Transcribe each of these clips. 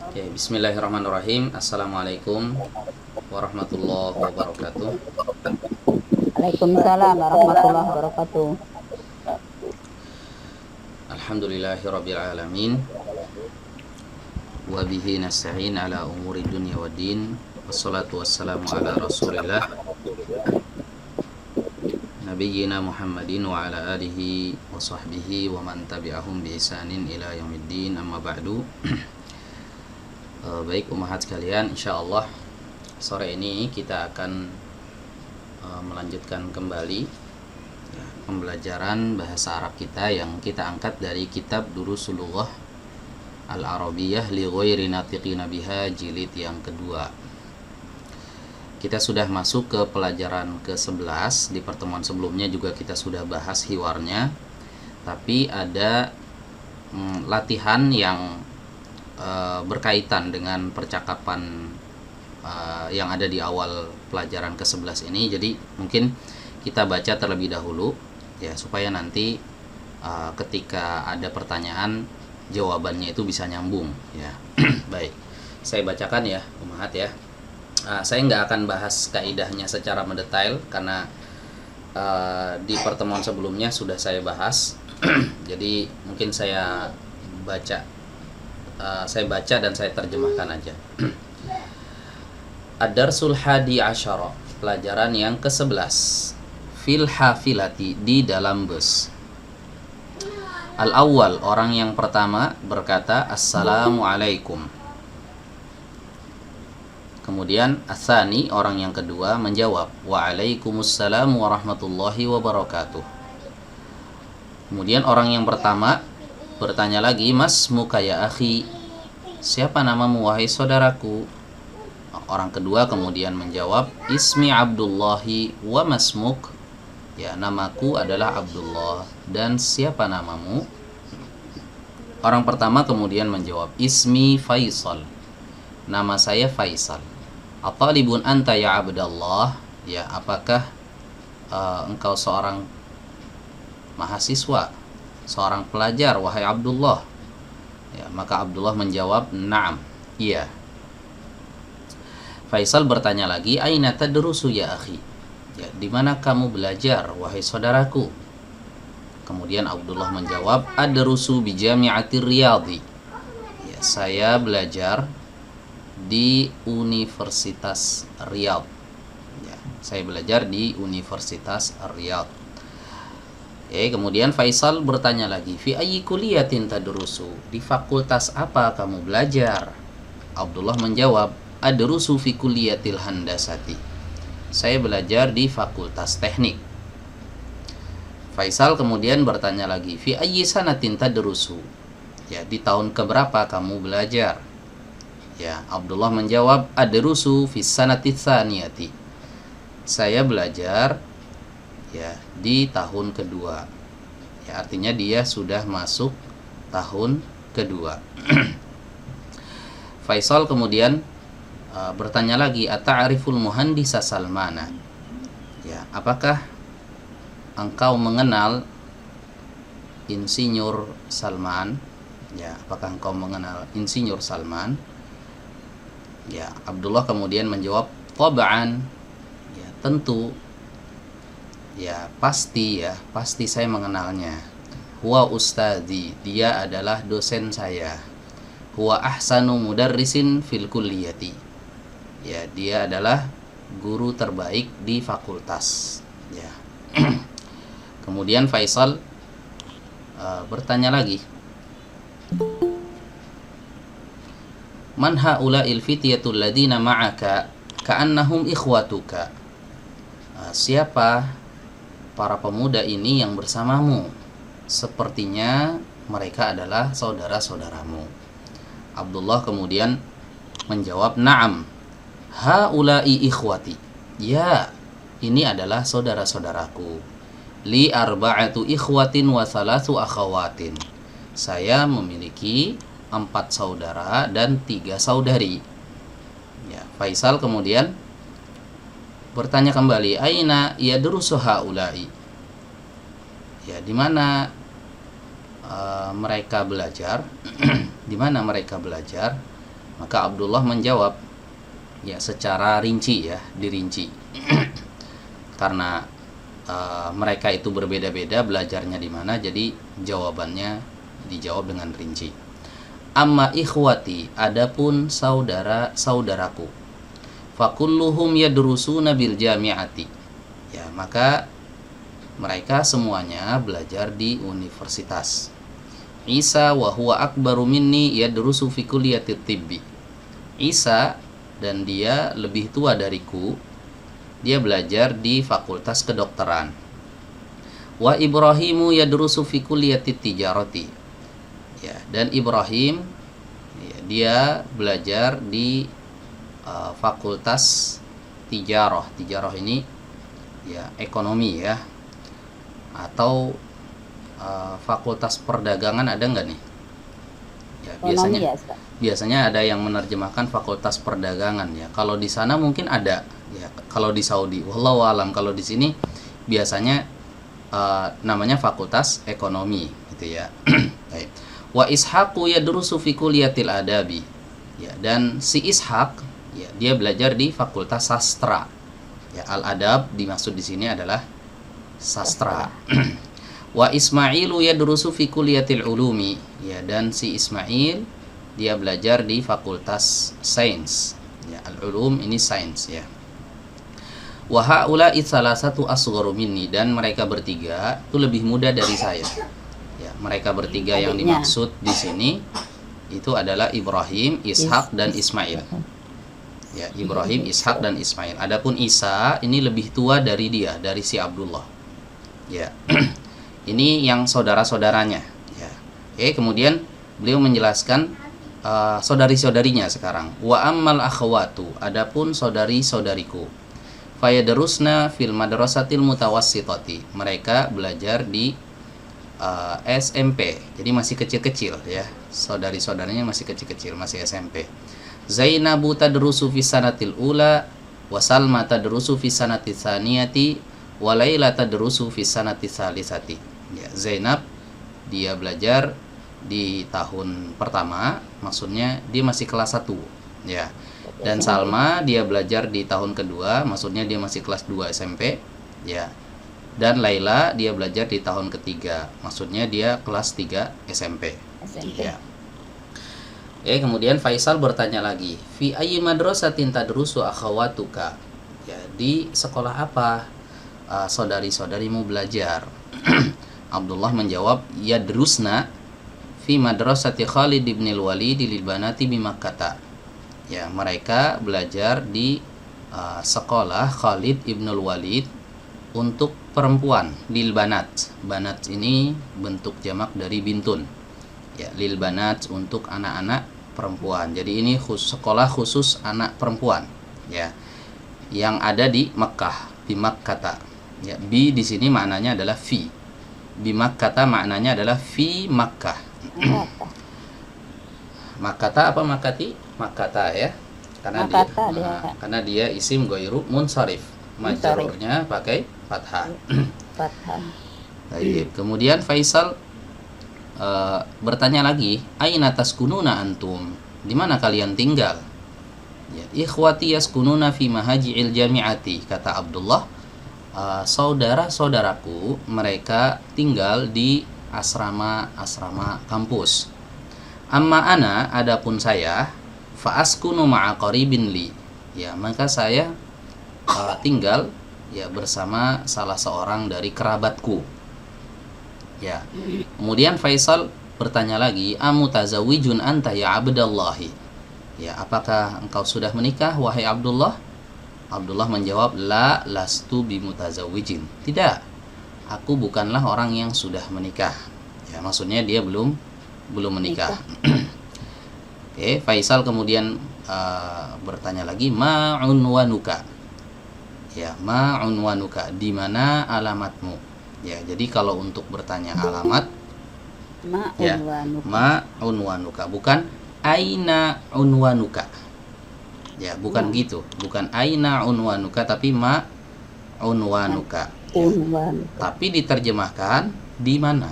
Oke, bismillahirrahmanirrahim. Assalamualaikum warahmatullahi wabarakatuh. Waalaikumsalam warahmatullahi wabarakatuh. Alhamdulillahirabbil alamin. Wa bihi nasta'in ala umuri dunya waddin. Wassalatu wassalamu ala Rasulillah nabiyyina Muhammadin wa ala alihi wa sahbihi wa man tabi'ahum bi ihsanin ila yaumiddin. Amma ba'du. Baik ummahat sekalian, insyaallah sore ini kita akan melanjutkan kembali pembelajaran bahasa Arab kita yang kita angkat dari kitab Durusul Lughah Al-Arabiyyah li ghairi natiqina biha jilid yang kedua. Kita sudah masuk ke pelajaran ke-11. Di pertemuan sebelumnya juga kita sudah bahas hiwarnya, tapi ada latihan yang berkaitan dengan percakapan yang ada di awal pelajaran ke-11 ini. Jadi mungkin kita baca terlebih dahulu ya, supaya nanti ketika ada pertanyaan jawabannya itu bisa nyambung ya. Baik, saya bacakan ya Umahat ya. Saya nggak akan bahas kaidahnya secara mendetail karena di pertemuan sebelumnya sudah saya bahas. Jadi mungkin saya baca dan saya terjemahkan aja. Ad-darsul hadi asyara, pelajaran yang ke-11. Fil hafilati, di dalam bus. Al-awwal, orang yang pertama berkata Assalamualaikum. Kemudian As-sani, orang yang kedua menjawab Waalaikumsalam warahmatullahi wabarakatuh. Kemudian orang yang pertama bertanya lagi, Mas muka ya akhi, siapa namamu wahai saudaraku? Orang kedua kemudian menjawab, Ismi Abdullahi wa masmuk, ya namaku adalah Abdullah, dan siapa namamu? Orang pertama kemudian menjawab, Ismi Faisal, nama saya Faisal. Atalibun anta ya Abdullah, ya apakah engkau seorang mahasiswa, seorang pelajar wahai Abdullah? Ya, maka Abdullah menjawab, Naam, iya. Faisal bertanya lagi, Aina tadrusu ya akhi, ya di mana kamu belajar wahai saudaraku? Kemudian Abdullah menjawab, Adrusu bi Jami'atir Riyadhi, ya saya belajar di Universitas Riyadh, ya saya belajar di Universitas Riyadh. Kemudian Faisal bertanya lagi, Fi ayyi kuliyatin tadrusu, di fakultas apa kamu belajar? Abdullah menjawab, Adrusu fi kuliyatil handasati, saya belajar di fakultas teknik. Faisal kemudian bertanya lagi, Fi ayyi sanatin tadrusu, ya di tahun keberapa kamu belajar? Ya, Abdullah menjawab, Adrusu fi sanati tsaniyati, saya belajar ya di tahun kedua. Ya, artinya dia sudah masuk tahun kedua. Faisal kemudian bertanya lagi, Ata'ariful muhandisa Salmana, ya apakah engkau mengenal Insinyur Salman? Ya, apakah engkau mengenal Insinyur Salman? Ya, Abdullah kemudian menjawab, Tab'an, ya tentu, ya pasti saya mengenalnya. Huwa ustadzi, dia adalah dosen saya. Huwa ahsanu mudarrisin fil kulliyati, ya dia adalah guru terbaik di fakultas ya. Kemudian Faisal bertanya lagi, Man haula'il fityatul ladina ma'aka ka'annahum ikhwatuka, siapa para pemuda ini yang bersamamu, sepertinya mereka adalah saudara-saudaramu. Abdullah kemudian menjawab, Naam, haula'i ikhwati, ya ini adalah saudara-saudaraku. Li arba'atu ikhwatin wa thalathu akhawatin, saya memiliki 4 saudara dan 3 saudari. Ya, Faisal kemudian bertanya kembali, Aina yadrusu haula'i, ya di mana mereka belajar? Di mana mereka belajar? Maka Abdullah menjawab ya secara rinci, ya, dirinci. Karena mereka itu berbeda-beda belajarnya di mana, jadi jawabannya dijawab dengan rinci. Amma ikhwati, adapun saudara-saudaraku, fakulluhum yadrusuna bil jami'ati. Ya, maka mereka semuanya belajar di universitas. Isa wa huwa akbaru minni yadrusu fi kulliyatit tibbi. Isa, dan dia lebih tua dariku, dia belajar di fakultas kedokteran. Wa Ibrahimu yadrusu fi kulliyatit tijarati. Ya, dan Ibrahim ya, dia belajar di fakultas tijarah. Tijarah ini ya ekonomi, ya, atau fakultas perdagangan, ada nggak nih? Ya, biasanya ada yang menerjemahkan fakultas perdagangan, ya. Kalau di sana mungkin ada, ya. Kalau di Saudi, wallahu alam. Kalau di sini biasanya namanya fakultas ekonomi, gitu ya. Wa Ishaqu yadrusu fi kulliyatil adabi. Ya, dan si Ishaq, ya, dia belajar di fakultas sastra. Ya, al-adab dimaksud di sini adalah sastra. Wa Ismailu yadrusu fi kulliyatil ulumi. Ya, dan si Ismail dia belajar di fakultas sains. Ya, al-ulum ini sains, ya. Wa haula'i salasatu asgharu minni, dan mereka bertiga itu lebih muda dari saya. Ya, mereka bertiga yang dimaksud di sini itu adalah Ibrahim, Ishaq, dan Ismail. Ya, Ibrahim, Ishaq, dan Ismail. Adapun Isa ini lebih tua dari dia, dari si Abdullah. Ya. Ini yang saudara-saudaranya, ya. Oke, kemudian beliau menjelaskan saudari-saudarinya sekarang. Wa ammal akhwatu, adapun saudari-saudariku, fayadrusna fil madrasatil mutawassitati. Mereka belajar di SMP. Jadi masih kecil-kecil, ya. Saudari-saudaranya masih kecil-kecil, masih SMP. Zainabu tadrusu fi sanatil ula, wa Salma tadrusu fi sanati tsaniyati, wa Laila tadrusu fi sanati tsalisati. Ya, Zainab dia belajar di tahun pertama, maksudnya dia masih kelas 1, ya. Dan Salma dia belajar di tahun kedua, maksudnya dia masih kelas 2 SMP, ya. Dan Laila dia belajar di tahun ketiga, maksudnya dia kelas 3 SMP. Ya. Oke, kemudian Faisal bertanya lagi, fi ayyi madrasatin tadrusu akhawatuka? Ya, di sekolah apa saudari-saudarimu belajar? Abdullah menjawab, yadrusna fi madrasati Khalid ibn al-Walid lil banati bi Makkah. Ya, mereka belajar di sekolah Khalid ibn al-Walid untuk perempuan, lil banat. Banat ini bentuk jamak dari bintun. Ya, lil banat untuk anak-anak perempuan. Jadi ini sekolah khusus anak perempuan, ya, yang ada di Mekah, di Makkah. Ya, bi di sini maknanya adalah fi. Bi Makkah maknanya adalah fi Makkah. Makkah apa Makkati? Makkah, ya. Karena dia isim ghairu munsharif. Majrurnya pakai fathah. Baik. Kemudian Faisal bertanya lagi, aina taskununa antum? Di mana kalian tinggal? Ya, ikhwati yaskununa fi mahaji'il jami'ati, kata Abdullah. Saudara-saudaraku mereka tinggal di asrama-asrama kampus. Amma ana, adapun saya, fa askunu ma'a qaribin li. Ya, maka saya tinggal, ya, bersama salah seorang dari kerabatku. Ya. Kemudian Faisal bertanya lagi, amutazawijun anta ya Abdallahi? Ya, apakah engkau sudah menikah wahai Abdullah? Abdullah menjawab, la lastu bimutazawijin. Tidak, aku bukanlah orang yang sudah menikah. Ya, maksudnya dia belum menikah. Oke, Faisal kemudian bertanya lagi, ma'unwanuka? Ya, ma'unwanuka, di mana alamatmu? Ya, jadi kalau untuk bertanya alamat, ya, ma'unwanuka, bukan aina unwanuka. Ya, bukan gitu, bukan aina unwanuka, tapi ma'unwanuka. Ya. Tapi diterjemahkan di mana?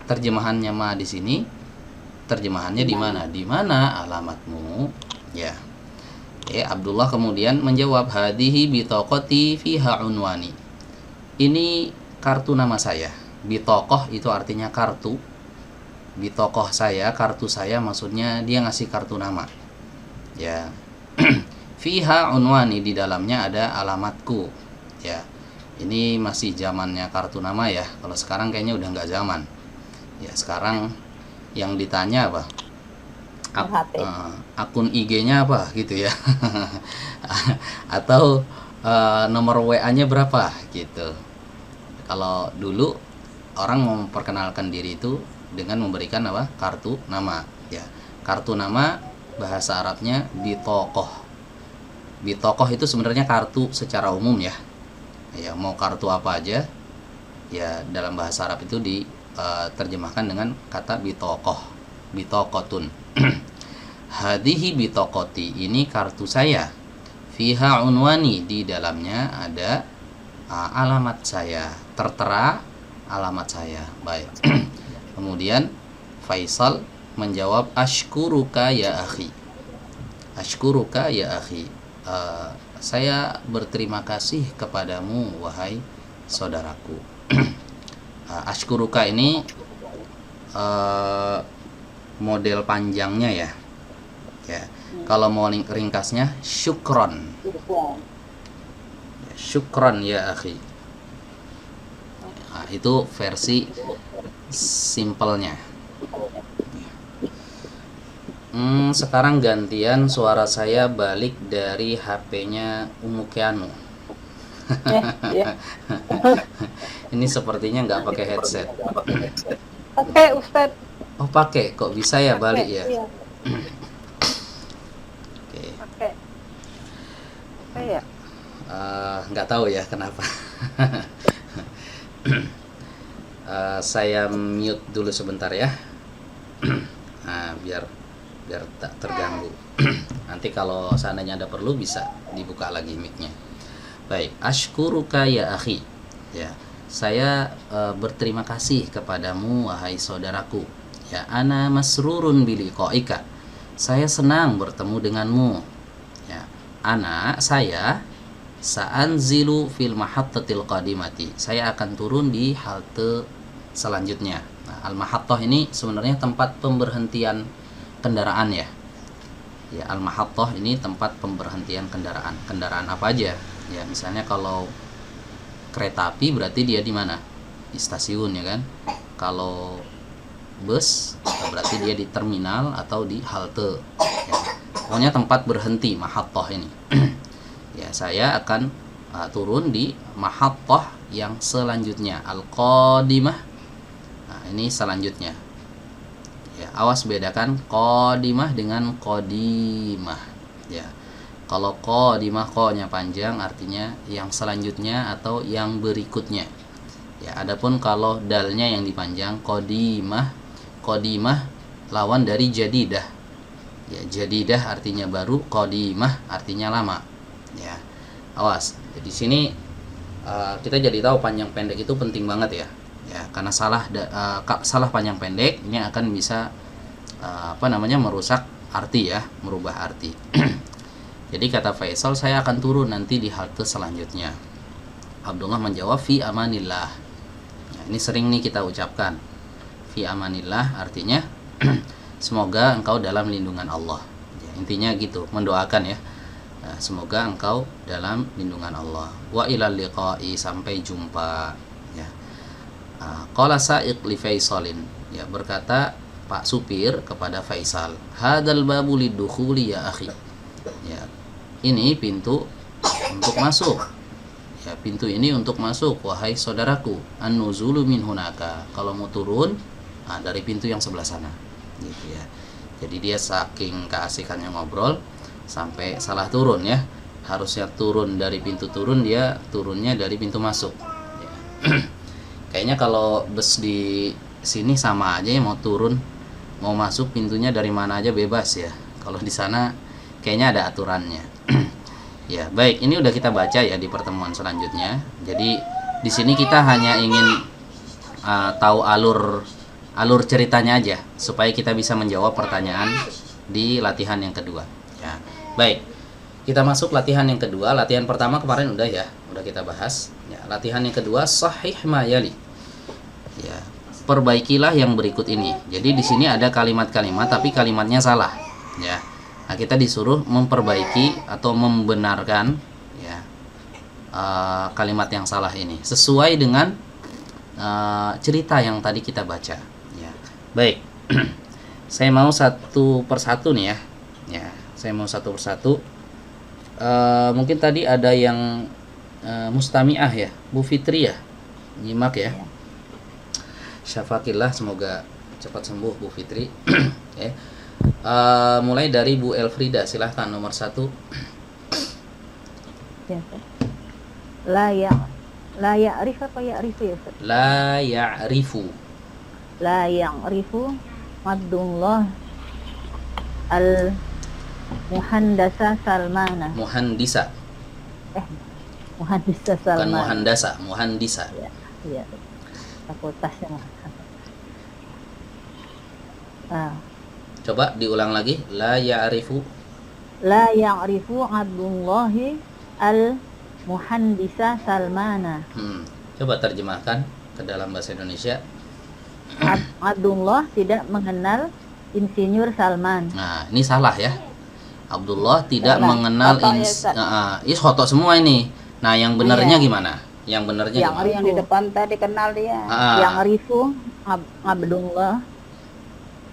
Terjemahannya ma di sini, terjemahannya di mana? Di mana alamatmu? Ya. Abdullah kemudian menjawab, hadihi bitaqati fiha unwani. Ini kartu nama saya. Bitokoh itu artinya kartu. Bitokoh saya, kartu saya, maksudnya dia ngasih kartu nama. Ya. Fiha unwani, di dalamnya ada alamatku. Ya. Ini masih zamannya kartu nama ya. Kalau sekarang kayaknya udah nggak zaman. Ya, sekarang yang ditanya apa? Akun IG-nya apa gitu ya. Atau nomor WA-nya berapa gitu. Kalau dulu orang memperkenalkan diri itu dengan memberikan apa? Kartu nama ya. Kartu nama bahasa Arabnya bitokoh. Bitokoh itu sebenarnya kartu secara umum ya. Ya, mau kartu apa aja ya, dalam bahasa Arab itu diterjemahkan dengan kata bitokoh, bitokotun. Hadihi bitokoti, ini kartu saya. Fiha unwani, di dalamnya ada alamat saya, tertera alamat saya. Baik. Kemudian Faisal menjawab, ashkuruka ya akhi. Ashkuruka ya akhi. Saya berterima kasih kepadamu wahai saudaraku. Ashkuruka ini model panjangnya ya. Ya, kalau mau ringkasnya syukron. Syukron ya akhi. Nah, itu versi simpelnya. Sekarang gantian suara saya balik dari HP-nya Umu Kianu. Ini sepertinya nggak pakai headset. Pakai Ustadz. Oh pakai, kok bisa ya balik ya? Iya. Oke. Pakai ya? Nggak tahu ya kenapa. Saya mute dulu sebentar ya. Nah, biar tak terganggu. Nanti kalau seandainya ada perlu bisa dibuka lagi mic-nya. Baik, ashkuruka ya akhi. Ya, saya berterima kasih kepadamu wahai saudaraku. Ya, ana masrurun biliqaika. Saya senang bertemu denganmu. Ya, saya sa'anzilu fil mahattatil qadimati. Saya akan turun di halte selanjutnya. Nah, al-mahattah ini sebenarnya tempat pemberhentian kendaraan ya. Ya, al-mahattah ini tempat pemberhentian kendaraan. Kendaraan apa aja? Ya, misalnya kalau kereta api berarti dia di mana? Di stasiun ya kan. Kalau bus berarti dia di terminal atau di halte. Ya. Pokoknya tempat berhenti mahattah ini. Ya, saya akan turun di mahattah yang selanjutnya, al-qadimah. Nah, ini selanjutnya. Ya, awas bedakan qadimah dengan qadimah. Ya. Kalau qadimah, qa-nya panjang artinya yang selanjutnya atau yang berikutnya. Ya, adapun kalau dalnya yang dipanjang qadimah, qadimah lawan dari jadidah. Ya, jadidah artinya baru, qadimah artinya lama. Ya. Awas. Di sini kita jadi tahu panjang pendek itu penting banget ya. Ya, karena salah panjang pendek ini akan bisa merusak arti ya, merubah arti. Jadi kata Faisal, saya akan turun nanti di halte selanjutnya. Abdullah menjawab, fi amanillah. Nah, ini sering nih kita ucapkan. Fi amanillah artinya semoga engkau dalam lindungan Allah. Ya, intinya gitu, mendoakan ya. Nah, semoga engkau dalam lindungan Allah. Wa ilal liqa'i, sampai jumpa. Ya. Qala sa'iq li Faisalin. Ya, berkata Pak supir kepada Faisal, hadal babu lidukhuli ya akhi. Ya, ini pintu untuk masuk. Ya, pintu ini untuk masuk wahai saudaraku. An-nuzulu min hunaka. Kalau mau turun, dari pintu yang sebelah sana. Gitu ya. Jadi dia saking keasikannya ngobrol sampai salah turun ya. Harusnya turun dari pintu turun, dia turunnya dari pintu masuk. Ya. Kayaknya kalau bus di sini sama aja ya, mau turun, mau masuk pintunya dari mana aja bebas ya. Kalau di sana kayaknya ada aturannya. Ya, baik, ini udah kita baca ya di pertemuan selanjutnya. Jadi di sini kita hanya ingin tahu alur ceritanya aja supaya kita bisa menjawab pertanyaan di latihan yang kedua. Ya. Baik. Kita masuk latihan yang kedua. Latihan pertama kemarin udah ya, udah kita bahas. Ya, latihan yang kedua sahih ma yali. Ya, perbaikilah yang berikut ini. Jadi di sini ada kalimat-kalimat tapi kalimatnya salah. Ya. Nah, kita disuruh memperbaiki atau membenarkan ya kalimat yang salah ini sesuai dengan cerita yang tadi kita baca. Ya. Baik. Saya mau satu persatu nih ya. Ya, saya mau satu persatu. Mungkin tadi ada yang mustami'ah ya, Bu Fitri ya, nyimak ya. Syafakillah, semoga cepat sembuh Bu Fitri. Ya. Mulai dari Bu Elfrida, silahkan nomor 1. Ya. La ya'rif apa ya'rifu ya Ustaz? La ya'rifu. La ya'rifu Abdullah al Muhandasa Salmana. Muhandisa. Muhandisa Bukan Salmana. muhandasa, muhandisa. Ya, iya. Fakultasnya. Coba diulang lagi. La ya'rifu. La ya'rifu Abdullahi al Muhandisa Salmana. Coba terjemahkan ke dalam bahasa Indonesia. Abdullah tidak mengenal Insinyur Salman. Nah, ini salah ya. Abdullah tidak Salah. mengenal Khoto ya, ini khoto semua ini. Nah, yang benernya gimana? Yang benernya Yang gimana? Yang di depan tadi kenal dia. Yang rifu Abdullah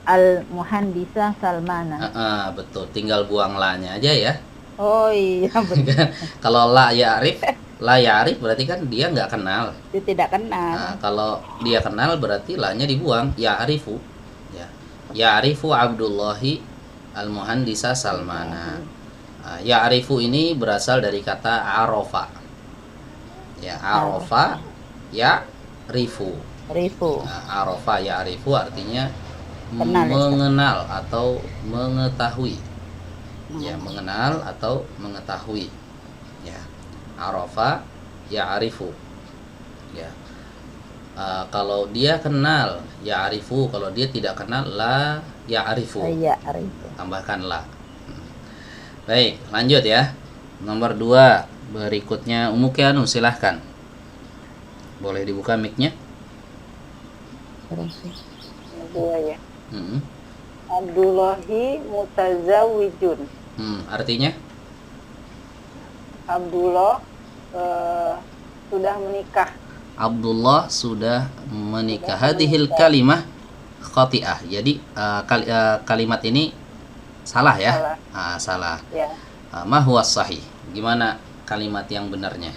al Muhandisa Salmana. Betul. Tinggal buang la-nya aja ya. Oh iya betul. Kalau la ya'rif berarti kan dia nggak kenal. Dia tidak kenal. Nah, kalau dia kenal berarti la-nya dibuang. Ya'rifu. Ya. Ya'rifu Abdullahi al-Muhandisa Salmana. Ya'rifu ini berasal dari kata arofa. Ya, arofa ya'rifu. Rifu. Arofa ya'rifu artinya Kenal, ya, mengenal atau mengetahui. Ya, mengenal atau mengetahui. Ya. Arofa ya'rifu. Ya. Kalau dia kenal ya'rifu, kalau dia tidak kenal la ya'rifu. Iya, rifu. Tambahkan la. Baik, lanjut ya. Nomor 2 berikutnya Umu Kianu, silahkan. Boleh dibuka mic-nya. Dua ya. Mm-mm. Abdullahi mutazawijun. Artinya? Abdullah sudah menikah. Abdullah sudah menikah. Hadhil kalimah khati'ah. Jadi kalimat ini salah ya? Salah. Ya. Ma huwa sahih? Gimana kalimat yang benarnya?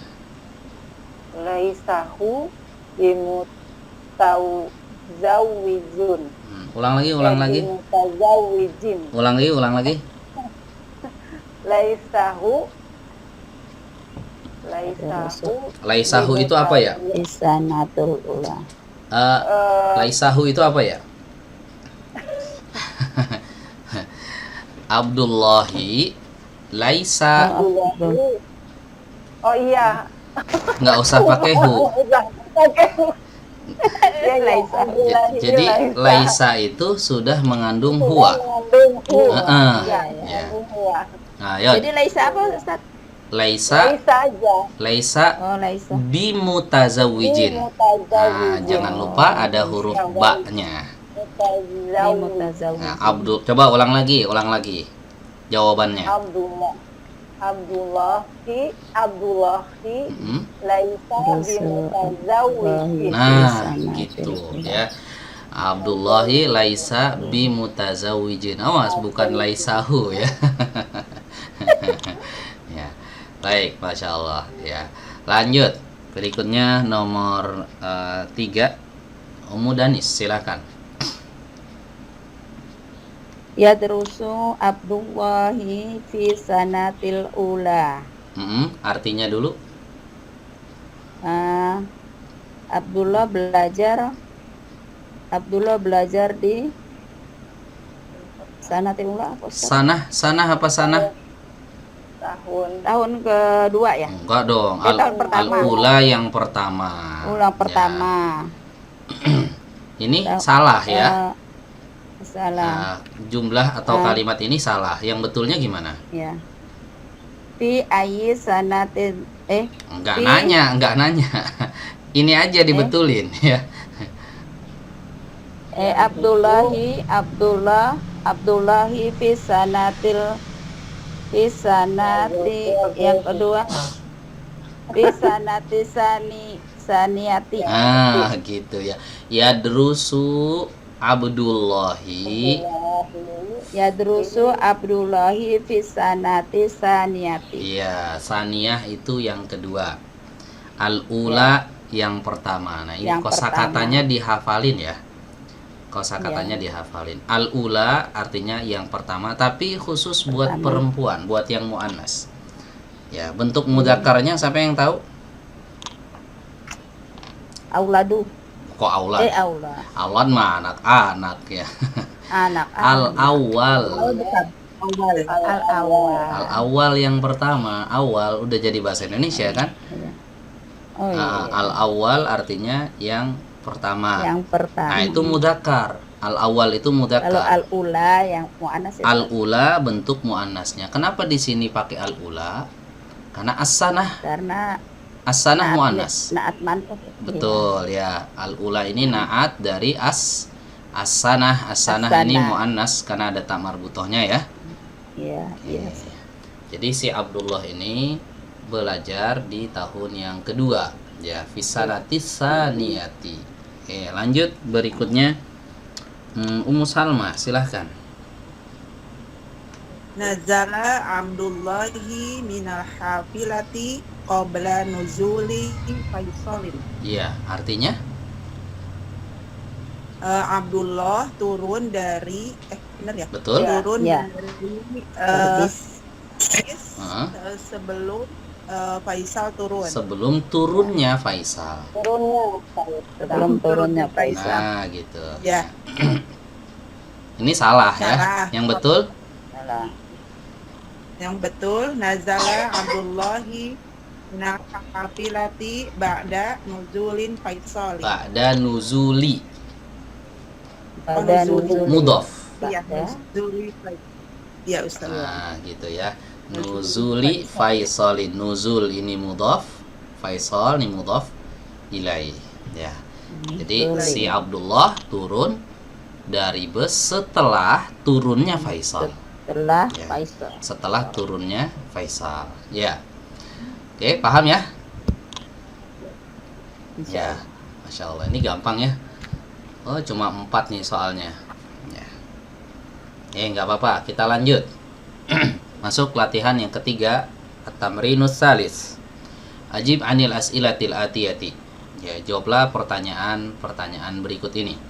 Laisahu bimutazawijun. Ulang lagi. Mutazawijin. Ulang lagi. Laisahu itu apa ya? Isanatul ula. Laisahu itu apa ya? Abdullahi laisa. Oh iya. Nggak usah pakai hu. Ya, Laisa. Jadi laisa itu sudah mengandung huwa. Ya. Nah, yuk. Jadi Laisa apa Ustaz? Laisa aja. Laisa Oh, Laisa. bimutazawijin. Nah, jangan lupa ada huruf ba-nya. Nah, coba ulang lagi jawabannya. Abdullahi Laisa bimutazawijin. Nah, gitu ya. Abdullahi laisa bimutazawijin. Awas, bukan laisahu ya. Ya. Baik, Masya Allah ya. Lanjut. Berikutnya nomor 3. Ummu Danis, silakan. Yadrusu Abdullahi fi sanatil ula. Artinya dulu. Abdullah belajar di sanatil ula apa? Sanah apa sanah? Tahun kedua ya? Enggak dong. Tahun pertama. Al-ula yang pertama. Ulang pertama. Ya. Ini salah ya. Salah. Jumlah atau kalimat ini salah. Yang betulnya gimana? Ya. Fi ayyi sanatin Enggak Fi- nanya. Ini aja dibetulin ya. Abdullahi fi sanati yang kedua fi sanati saniyati. Gitu ya. Yadrusu Abdullahi. Yadrusu Abdullahi fi sanati saniyati. Iya, saniyah itu yang kedua. Al-ula yang pertama. Nah, ini Yang kosakatanya dihafalin ya. Kosakatanya dihafalin. Al-ula artinya yang pertama, tapi khusus buat perempuan, buat yang muannas. Ya, bentuk mudzakarnya siapa yang tahu? Auladu. Kok aulad? Aula. Aulad mah anak-anak ya. Anak. Al-awwal. Al-awal. Al-awwal yang pertama. Awal udah jadi bahasa Indonesia kan? Oh iya. Al-awwal artinya yang pertama. Yang pertama. Nah, itu mudzakkar. Al-awwal itu Kalau mudzakkar. al-ula yang muannas itu. Al-ula bentuk muannasnya. Kenapa di sini pakai al-ula? Karena as-sanah. Karena As-sanah muannas. naat mantap. Betul ya. Al-ula ini naat dari as-sanah. As-sanah ini muannas karena ada ta marbutohnya ya. Iya, iya. Jadi si Abdullah ini belajar di tahun yang kedua ya, fisanatis saniyati. Oke, lanjut berikutnya. Ummu Salma, silahkan. Nazala Abdullahi minal hafilati qabla nuzuli Faisalin. Iya, artinya Abdullah turun dari benar ya? betul. Turun Ya. dari sebelum Faisal turun. Sebelum turunnya Faisal. Sebelum turunnya Faisal. Nah, gitu. Ya. Ini salah ya. Salah. Yang betul Salah. Yang betul Nazala Abdullahi minal hafilati ba'da nuzulin Faisalin. ba'da nuzuli Pada nuzul. nuzul. mudhof. Iya, Ba'da. nuzuli Faisal. Ya, Ustaz. Nah, gitu ya. Nuzuli Faisalin. Nuzul ini mudhof, Faisal ini mudhof ilai. Ya. Jadi si Abdullah turun dari bus setelah turunnya Faisal. Setelah Ya. Faisal. Setelah turunnya Faisal. Ya. Oke, paham ya? Ya. Masya Allah, ini gampang ya. Oh, cuma 4 nih soalnya. Ya. Nggak apa-apa, kita lanjut. Masuk latihan yang ketiga, at-tamrinus salis. Ajib anil as'ilatil atiyati. Ya, jawablah pertanyaan berikut ini.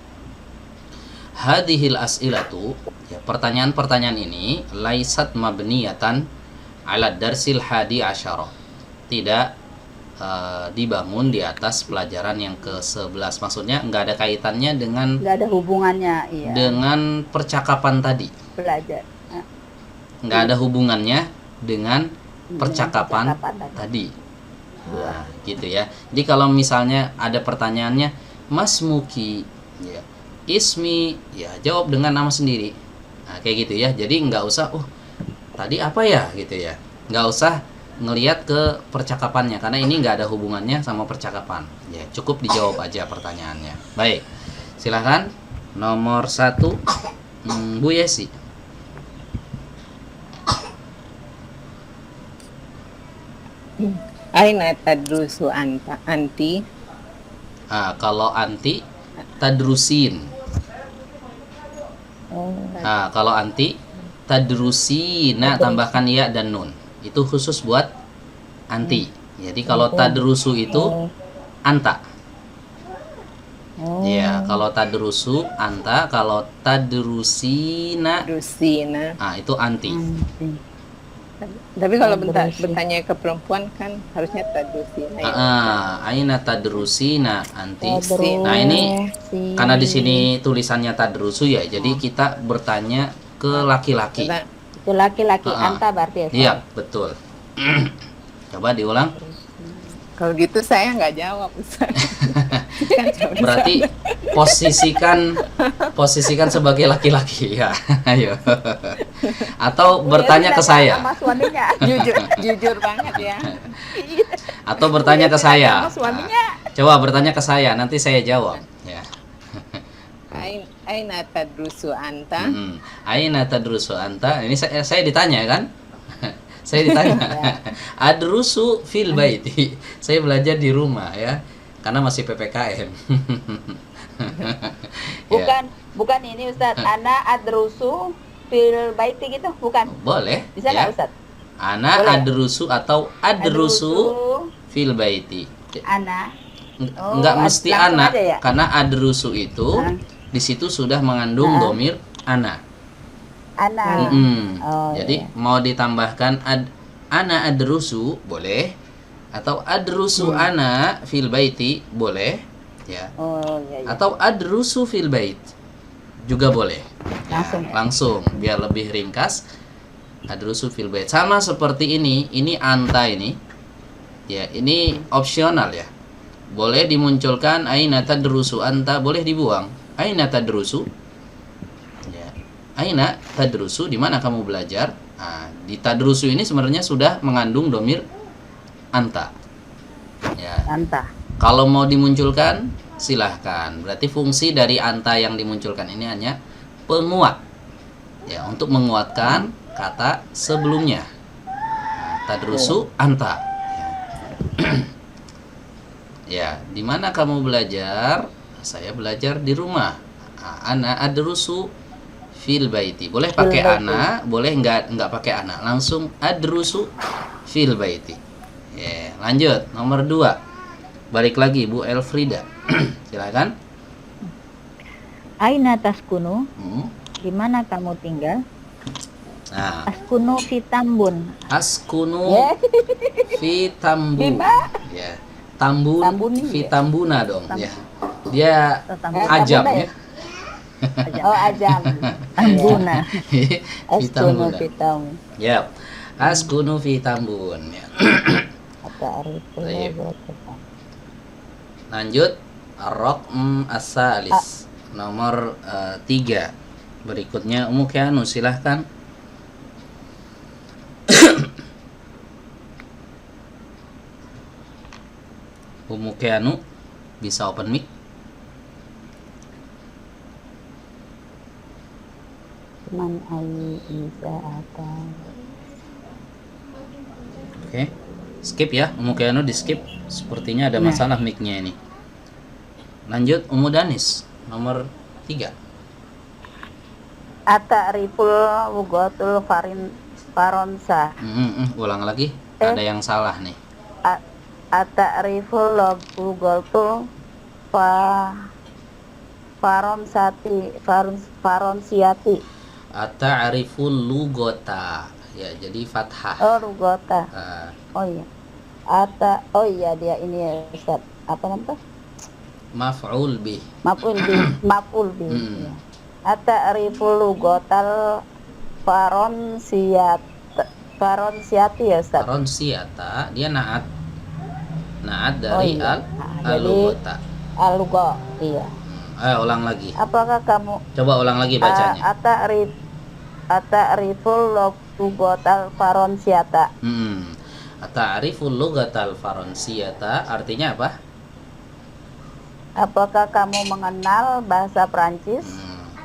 Hadhil as'ilatu, ya, pertanyaan-pertanyaan ini laisat mabniyatan ala darsil hadi asyara. Tidak dibangun di atas pelajaran yang ke-11. Maksudnya nggak ada kaitannya dengan Nggak ada hubungannya, iya. dengan percakapan tadi. Belajar. Nggak ada hubungannya dengan percakapan percakapan tadi. Nah, gitu ya. Jadi kalau misalnya ada pertanyaannya, Mas Muki, ya, Ismi, ya jawab dengan nama sendiri. Nah, kayak gitu ya. Jadi nggak usah, tadi apa ya, gitu ya. Nggak usah ngelihat ke percakapannya, karena ini nggak ada hubungannya sama percakapan. Ya, cukup dijawab aja pertanyaannya. Baik, silahkan. Nomor 1, Bu Yesi. Aina tadrusu anti? Kalau anti, tadrusin. Kalau anti, tadrusina, tambahkan ya dan nun. Itu khusus buat anti. Jadi kalau tadrusu itu anta. Ya, kalau tadrusu anta, kalau tadrusina, itu anti. Tapi kalau bertanya ke perempuan kan harusnya tadrusina. Aina tadrusina anti. Nah, ini karena di sini tulisannya tadrusu ya, jadi kita bertanya ke laki-laki. Itu laki-laki anta berarti ya? Iya, betul. Coba diulang. Kalau gitu saya nggak jawab, Ustaz. Berarti posisikan sebagai laki-laki ya. Ayo. Atau bertanya ke saya. Sama suaminya. Jujur banget ya. Atau bertanya ke saya. Sama suaminya. Coba bertanya ke saya, nanti saya jawab ya. Aina tadrusu anta? Aina tadrusu anta? Ini saya ditanya kan? Saya ditanya. Adrusu fil baiti. Saya belajar di rumah ya. Karena masih PPKM. Bukan ini Ustadz. Ana adrusu fil baiti gitu, bukan? Boleh. Bisa nggak Ustadz? Ana Boleh. adrusu atau adrusu fil baiti. Ana. Enggak mesti langsung anak, aja ya? karena adrusu itu di situ sudah mengandung domir ana. Ana. Oh, Jadi iya. mau ditambahkan ana adrusu boleh, atau adrusu ana fil baiti boleh, ya. Oh iya, iya. Atau adrusu fil bait juga boleh. Ya, Langsung. langsung biar lebih ringkas. Adrusu fil bait sama seperti ini anta ini. Ya, ini opsional ya. Boleh dimunculkan aina tadrusu anta, boleh dibuang aina tadrusu. Ya. Aina tadrusu, di mana kamu belajar? Nah, di tadrusu ini sebenarnya sudah mengandung domir anta. Ya. Anta. Kalau mau dimunculkan silahkan. Berarti fungsi dari anta yang dimunculkan ini hanya penguat. Ya, untuk menguatkan kata sebelumnya. Nah, tadrusu anta. Ya, di mana kamu belajar? Saya belajar di rumah. Ana adrusu fil baiti. Boleh pakai ana, boleh enggak pakai ana. Langsung adrusu fil baiti. Ya, lanjut nomor 2. Balik lagi Bu Elfrida. Silakan. Aina taskunu? Hmm. Di mana kamu tinggal? Nah, Askunu fitambun. askunu fi tambun. Ya. Tambun Tambuni, fi ya? tambuna dong ya. Dia Tambun. ajam Tambun ya. Oh ajam. Tambuna. Fi Askunu tambuna. fitam. Ya. Askunu fi tambun ya. Baik. Lanjut ar-raqm as-salis. Nomor 3. Berikutnya Ummu Kianu silahkan. Ummu Kianu bisa open mic. Man ai isa ata. Oke. Skip ya, Ummu Kianu di skip. Sepertinya ada masalah mic-nya ini. Lanjut Ummu Danis nomor 3. Atariful wugotul faronsa. Ulang lagi. Ada yang salah nih. Atariful wugotul faronsiati. Ata'riful lugota. Ya, jadi fathah. Oh lugota. Ah, Oh iya. Oh iya dia ini ya Ustaz. Apa namanya? maf'ul bih. Maf'ul bi. Iya. Atariful wugotal faronsiati ya Ustaz. Faronsiata, dia naat. Naat dari iya. al-lugota. Alugo. Iya. Ayo ulang lagi. Apakah kamu Coba ulang lagi bacanya. Atariful wugotal faronsiata. Ata'riful lugatal faransiyata artinya apa? Apakah kamu mengenal bahasa Prancis?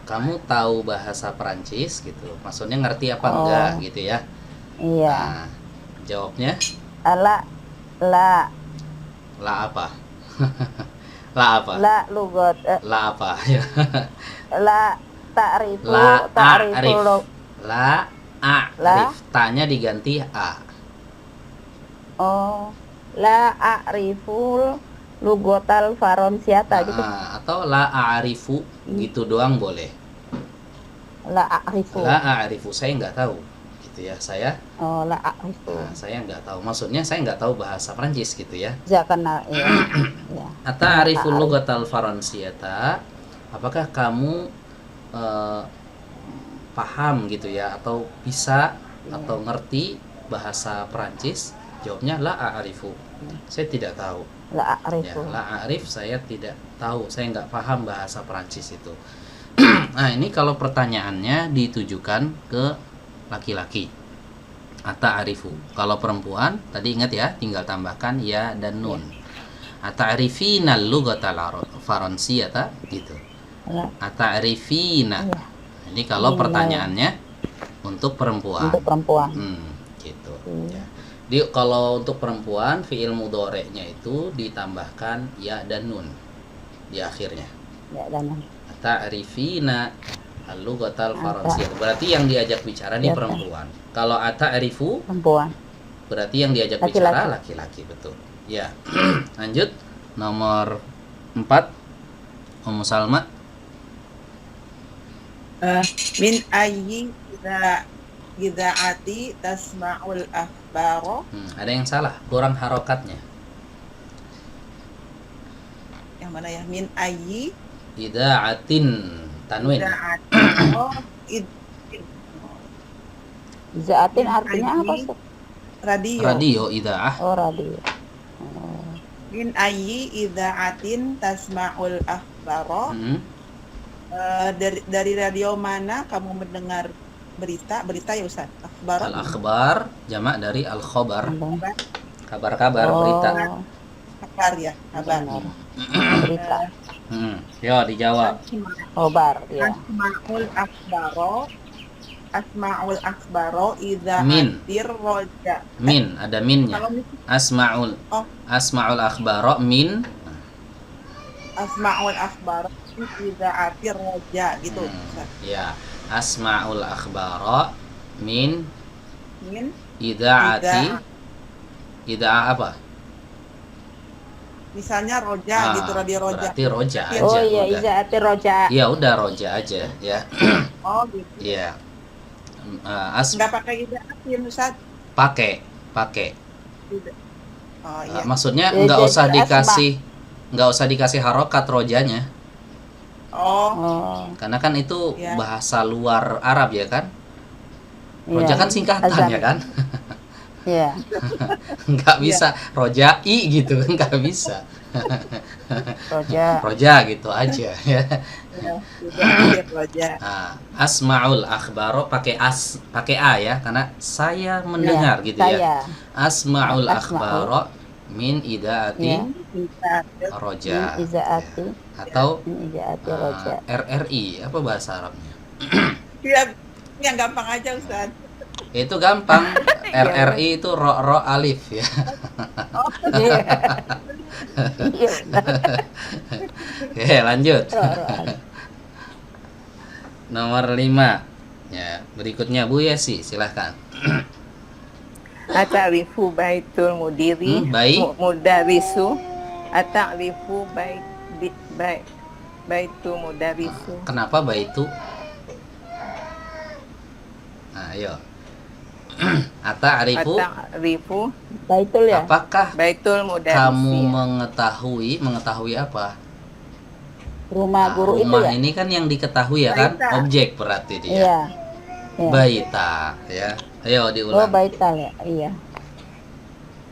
Kamu tahu bahasa Perancis gitu. Maksudnya ngerti apa enggak gitu ya. Iya. Nah, jawabnya La la apa? La apa? la lugot La apa? Ya. la ta'rifu La ta'rifu a'rif. La a'rif. Ta-nya diganti a. la a'riful lugotal faronsiata gitu. Atau la a'rifu gitu doang boleh. La a'rifu. La a'rifu, saya nggak tahu gitu ya. Saya La a'rifu. saya nggak tahu. Maksudnya saya nggak tahu bahasa Prancis gitu ya. Jangan ya. Ya. Ata'riful lugatal faransiyata. Apakah kamu paham gitu ya, atau bisa atau ngerti bahasa Perancis? Jawabnya la a'rifu. Saya tidak tahu. La Ya, a'rifu. la arif saya tidak tahu, saya nggak paham bahasa Perancis itu. Nah, ini kalau pertanyaannya ditujukan ke laki-laki. Ata'arifu. Kalau perempuan, tadi ingat ya, tinggal tambahkan ya dan nun. Ata'rifina lughatal faransiyata gitu. La, Ata'rifina. iya. Ini kalau Iya. pertanyaannya untuk perempuan. Untuk perempuan. Gitu. Hmm. Ya. Jadi kalau untuk perempuan fiil mudhari'nya itu ditambahkan ya dan nun di akhirnya. Ya, dan Ta'rifina al-lughatal faransiyah. Berarti yang diajak bicara di Ya, perempuan. Kalau ata'rifu perempuan. berarti yang diajak Laki-laki. bicara laki-laki, betul. Ya. Lanjut nomor 4 Ummu Salma. Min ayyi idzaati tasma'ul akhbaro. Ada yang salah, kurang harokatnya. Yang mana ya? Min ayyi Idaatin tanwin. idzaati. Oh, Zaatin artinya apa, Ustaz? radio. Radio idaah. Oh, radio. Oh, Min ayyi idzaatin tasma'ul akhbaro. Dari radio mana kamu mendengar berita ya Ustaz? Akhbaro. Al-akhbar jamak dari al-khobar, ada. kabar-kabar, Oh, berita. Kabar ya, kabar. benar. Berita. Yo dijawab. Khobar, ya. Asma'ul akhbaro idza Min. atir roja. Min, ada minnya. Kalau Oh. Asma'ul akhbaro min. asma'ul akhbaro idza atir roja gitu. Ustaz. Ya, asma'ul akhbaro min Min idaati. Idaah apa? misalnya roja gitu, radio roja. Berarti roja aja. Oh iya, udah. izaati roja. Ya udah roja aja ya. Oh gitu. Iya. Enggak pakai idza atin Ustaz. Pakai. Oh iya. Maksudnya Ya, jadi nggak usah dikasih harokat rojanya, Oh, Oh, karena kan itu Ya. bahasa luar Arab ya kan. Roja iya. kan singkatan Azan. ya kan. Iya. Nggak bisa rojai gitu kan, nggak bisa. Roja. Roja gitu aja ya. ya, idza atir roja. Asma'ul akhbaro pakai a ya, karena saya mendengar Iya, gitu ya. saya. Asma'ul Asma'ul. akhbaro min idaati Ya. Idza atir roja Izaati. atau Izaati roja. RRI apa bahasa Arabnya? Ya, yang gampang aja Ustaz. Itu gampang. RRI itu ro alif ya. Iya. Iya, benar. Oke, lanjut. Ro. Nomor 5. Ya, berikutnya Bu Yesi, silahkan. Ata'rifu baitul mudiri mudarisu. Ata'rifu baitul mudarisu. Kenapa baitu? Ayo. Ata'rifu, Ata'rifu Baitul ya. apakah baitul mudarisi. kamu mengetahui apa? Rumah guru itu rumah ya. ini kan yang diketahui ya kan? Baita. Objek berarti dia. Iya. Iya. Baita ya. Ayo Oh, diulang. baital ya. Iya.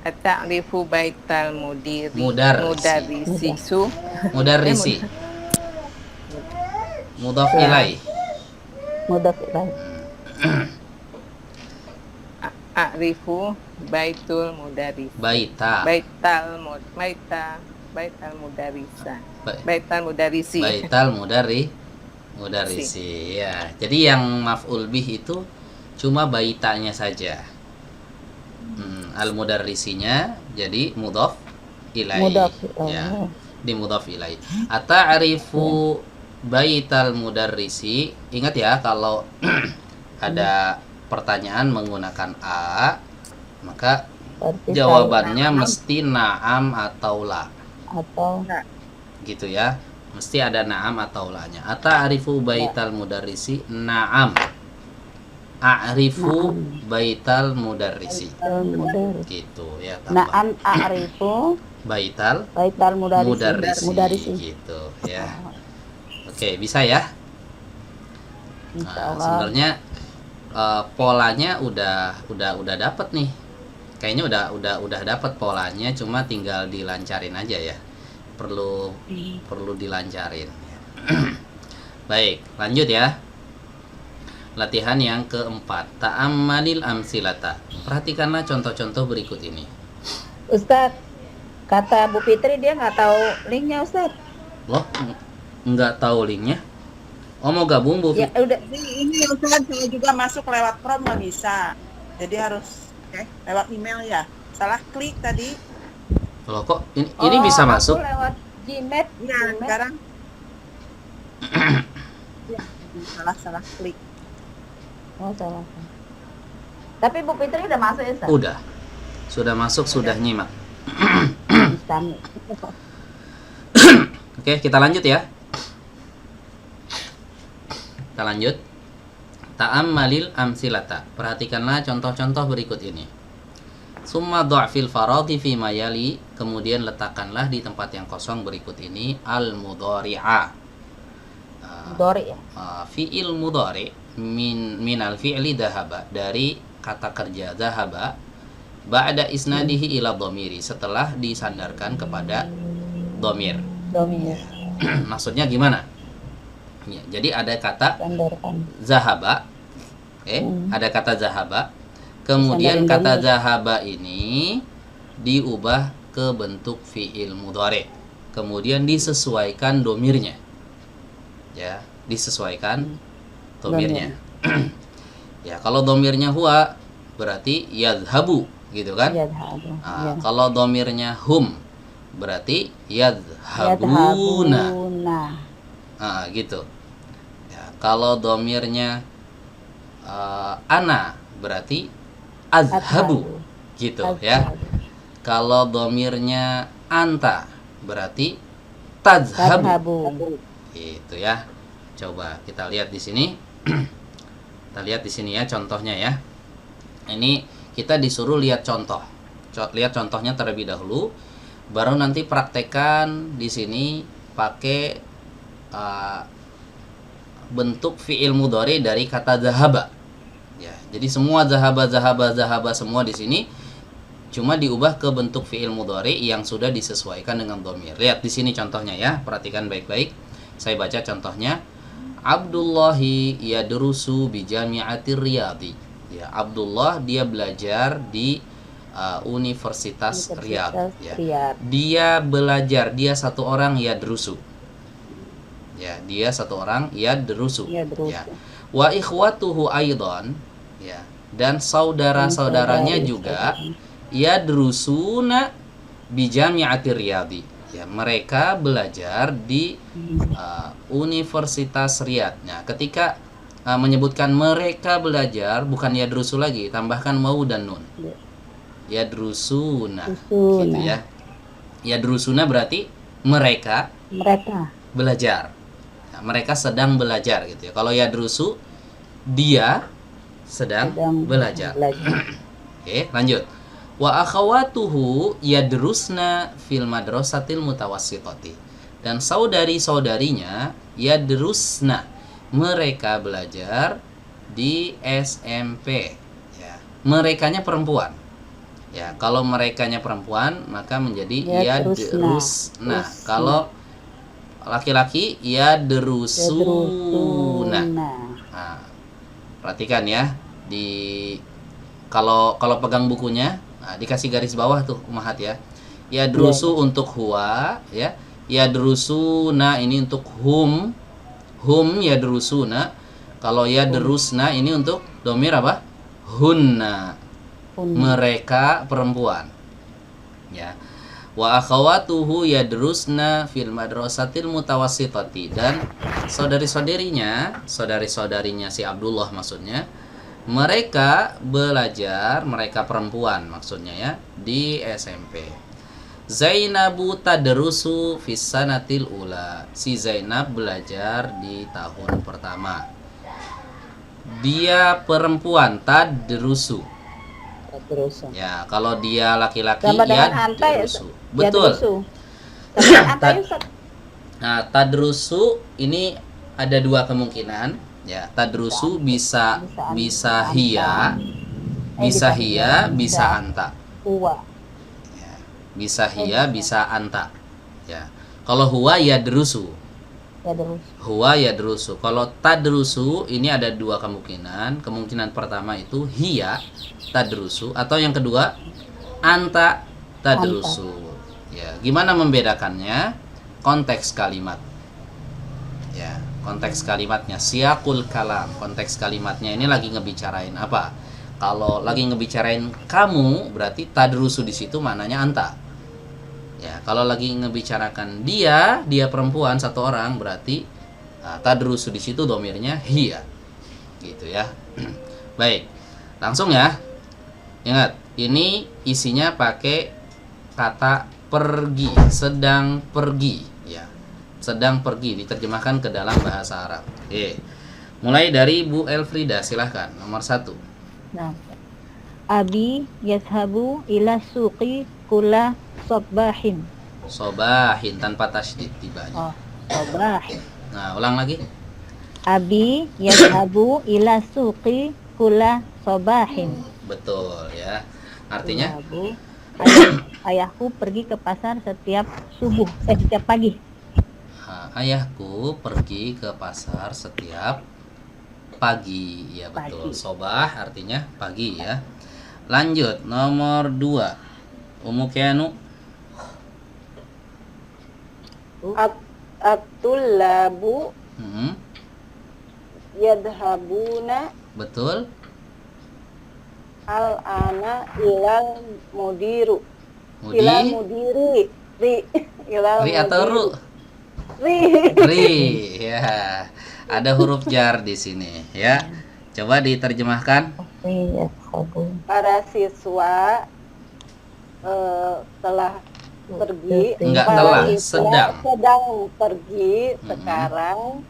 Ata'rifu baital mudiri Mudarrisi. mudarrisisu. Mudarrisi. Mudhaf Ya. ilaih. Mudaf ilaih. A'rifu baitul mudarris. Baita. Baital mudarrisa. Baital mudarrisi. Baital mudarrisi. Ya. Jadi yang maf'ul bih itu cuma baitanya saja. Al mudarrisinya jadi mudhaf ilaih. Mudaf Ya. ilaih. Di mudhaf ilaih. Ata'rifu baital mudarrisi. Ingat ya, kalau ada pertanyaan menggunakan a, maka Berarti jawabannya mesti na'am atau la. atau Gitu ya. Mesti ada na'am atau la-nya. Ata'rifu baital mudarrisi na'am. A'rifu baital mudarrisi. mudarris. Gitu ya, tambah Na'am a'rifu baital baital mudarrisi mudarrisi. gitu ya. Oke, bisa ya? Insya Nah, Allah. sebenarnya polanya udah dapat nih. kayaknya udah dapat polanya, cuma tinggal dilancarin aja ya. Perlu dilancarin. Baik, lanjut ya. Latihan yang keempat. Ta'ammalil amsilata. Perhatikanlah contoh-contoh berikut ini. Ustadz, kata Bu Fitri dia nggak tahu linknya Ustadz. Loh, nggak tahu linknya? Oh, mau gabung Bu? Ya udah. Ini Ustaz, saya juga masuk lewat Chrome nggak bisa. Jadi harus lewat email ya. Salah klik tadi. Loh, kok ini bisa aku masuk? lewat Gmail. Ya, sekarang. Ya, salah klik. Oh, salah. Tapi Bu Fitri udah masuk ya, Ustadz? Udah. Sudah masuk, sudah nyimak. Bisa. Oke, kita lanjut ya. Kita lanjut. Ta'ammalil amsilata. Perhatikanlah contoh-contoh berikut ini. Summa dha'fil faradi fi mayali. Kemudian letakkanlah di tempat yang kosong berikut ini al-mudhari'a. Mudhari ya. Fi'il mudhari minal fi'li dhahaba, dari kata kerja dhahaba, ba'da isnadihi ila dhamiri, setelah disandarkan kepada dhamir. Domir. Maksudnya gimana? Ya, jadi ada kata Sandarkan. zahaba, ada kata zahaba, kemudian Sandarin kata dhamir. zahaba ini diubah ke bentuk fi'il mudhari, kemudian disesuaikan domirnya, ya, disesuaikan domirnya. Ya, kalau domirnya huwa berarti yadhabu, gitu kan? Yadhabu. Nah, Ya. kalau domirnya hum berarti yadhabuna. Yadhabuna. Nah, gitu. Ya, kalau domirnya ana berarti azhabu, gitu ya. Azhabu. Kalau domirnya anta berarti tazhabu, Tadhabu. gitu ya. Coba kita lihat di sini. Kita lihat di sini ya contohnya ya. Ini kita disuruh lihat contoh. Lihat contohnya terlebih dahulu, baru nanti praktekkan di sini pakai bentuk fi'il mudhari dari kata zahaba. Ya, jadi semua zahaba semua di sini cuma diubah ke bentuk fi'il mudhari yang sudah disesuaikan dengan dhamir. Lihat di sini contohnya ya, perhatikan baik-baik. Saya baca contohnya. Abdullahi yadrusu bi jami'atir Riyadhi. Ya, Abdullah dia belajar di Universitas Riyadh. Ya. Riyadh. Dia belajar, dia satu orang yadrusu. Ya, dia satu orang yadrusu. Yadrusu. Ya. Wa ikhwatuhu aidan, ya. Dan saudara-saudaranya juga yadrusuna bi jami'atir Riyadhi. Ya, mereka belajar di Universitas Riyadh. Nah, ketika menyebutkan mereka belajar, bukan yadrusu lagi, tambahkan mau dan nun. Yadrusuna, gitu ya. Yadrusuna berarti mereka belajar. Nah, mereka sedang belajar gitu ya. Kalau yadrusu dia sedang belajar. Oke, lanjut. Wa akhawatuhu yadrusna fil madrasatil mutawassitati. Dan saudari-saudarinya yadrusna, mereka belajar di SMP. Ya. Merekanya perempuan. Ya, kalau merekanya perempuan maka menjadi yadrusna. Kalau laki-laki yadrusuna. Nah, perhatikan ya, kalau pegang bukunya, nah, dikasih garis bawah tuh umahat ya. Yadrusu untuk huwa, ya. Yadrusuna ini untuk hum. Hum yadrusuna. Kalau yadrusna ini untuk domir apa? Hunna. Mereka perempuan. Ya. Wa akhawatuhu yadrusna fil madrasatil mutawassitati. Dan saudari-saudarinya si Abdullah maksudnya, mereka belajar, mereka perempuan maksudnya ya, di SMP. Zainabu tadrusu fis sanatil ula. Si Zainab belajar di tahun pertama. Dia perempuan, tadrusu. Ya, kalau dia laki-laki yadrusu. Betul. Nah, tadrusu ini ada dua kemungkinan. Ya, tadrusu bisa hiya, bisa anta. Huwa. Ya. Bisa hiya, bisa anta. Ya. Kalau huwa yadrusu. Yadrus. Huwa yadrusu. Kalau tadrusu ini ada dua kemungkinan. Kemungkinan pertama itu hiya tadrusu atau yang kedua anta tadrusu. Ya, gimana membedakannya? Konteks kalimat. Ya, konteks kalimatnya, siyaqul kalam. Konteks kalimatnya ini lagi ngebicarain apa? Kalau lagi ngebicarain kamu, berarti tadrusu di situ maknanya anta. Ya, kalau lagi ngebicarakan dia perempuan satu orang, berarti tadrusu di situ domirnya hiya. Gitu ya. Baik. Langsung ya. Ingat, ini isinya pakai kata pergi, sedang pergi ya. Sedang pergi diterjemahkan ke dalam bahasa Arab. Oke. Mulai dari Bu Elfrida, silahkan. Nomor 1. Nah. Abi yadhabu ila suqi kula sabahin. Sobahin tanpa tasydid tibanya. Oh, sabahin. Nah, ulang lagi. Abi yadhabu ila suqi kula sabahin. Betul ya. Artinya Yadhabu, ayahku pergi ke pasar setiap subuh, setiap pagi. ayahku pergi ke pasar setiap pagi. Ya betul. Pagi. Sobah artinya pagi ya. Lanjut nomor 2. Umu Kianu. At-tullabu Hmm, yadhabuna betul. al-ana ilal mudiru. Mudi. Ilal mudiri. Ilal Ri atau ru? Ri. Ri. Ya. Ada huruf jar di sini ya. Coba diterjemahkan. Yadhabu. Para siswa telah pergi. Enggak Para telah, siswa sedang. pergi sekarang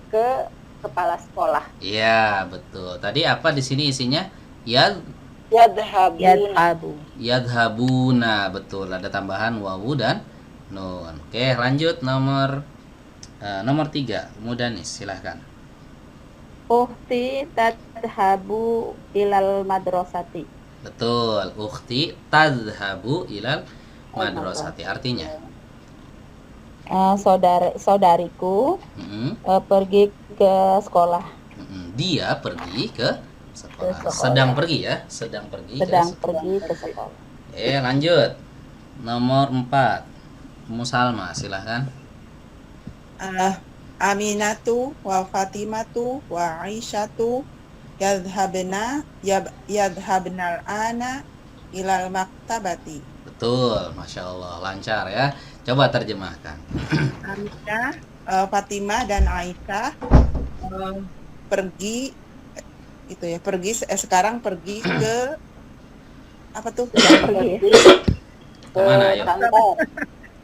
ke kepala sekolah. Iya, betul. Tadi apa di sini isinya? Yadhabuna. Yadhabu. Yadhabuna, betul. Ada tambahan wawu dan nun. Oke, lanjut nomor 3. Mudanis, silahkan. Ukhti tadhabu ilal madrasati. Betul. Ukhti tadhabu ilal madrasati. Artinya? Saudariku pergi ke sekolah. Dia pergi ke sekolah. Ke sekolah. Sedang pergi ya. Sedang pergi Sedang ke sekolah. pergi ke sekolah. Lanjut. Nomor 4. Musalma, silahkan. Aminatu wa Fatimatu wa Aisyatu yadhabnal ana ilal maktabati. Betul, Masya Allah. Lancar ya. Coba terjemahkan. Aminah, Fatimah dan Aisyah pergi itu ya, sekarang pergi ke apa tuh? Pergi. Kemana ayo? Kantor.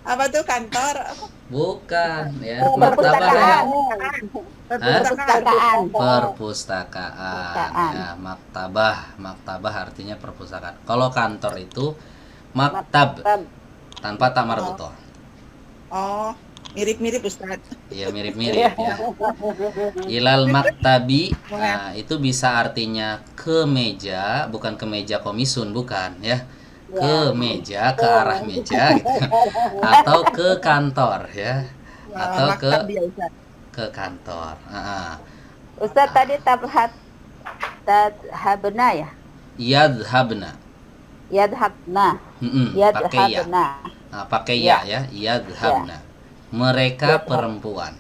Apa tuh kantor? Apa? Bukan ya. Perpustakaan. Perpustakaan. Perpustakaan. Ya, maktabah artinya perpustakaan. Kalau kantor itu maktab tanpa ta marbutoh. Oh, mirip-mirip Ustaz. Iya, mirip-mirip ya. Ilal maktabi, nah, itu bisa artinya ke meja, bukan ke meja komisun, bukan ya. Ke meja, ke arah meja gitu. Atau ke kantor ya. Atau Maktab ya, Ustaz. ke kantor. Ustaz tadi tadhabna ya? Yadhabna. Yadhabna. Pakai ya. Yadhabna. Pakai ya ya. Yadhabna. Mereka perempuan.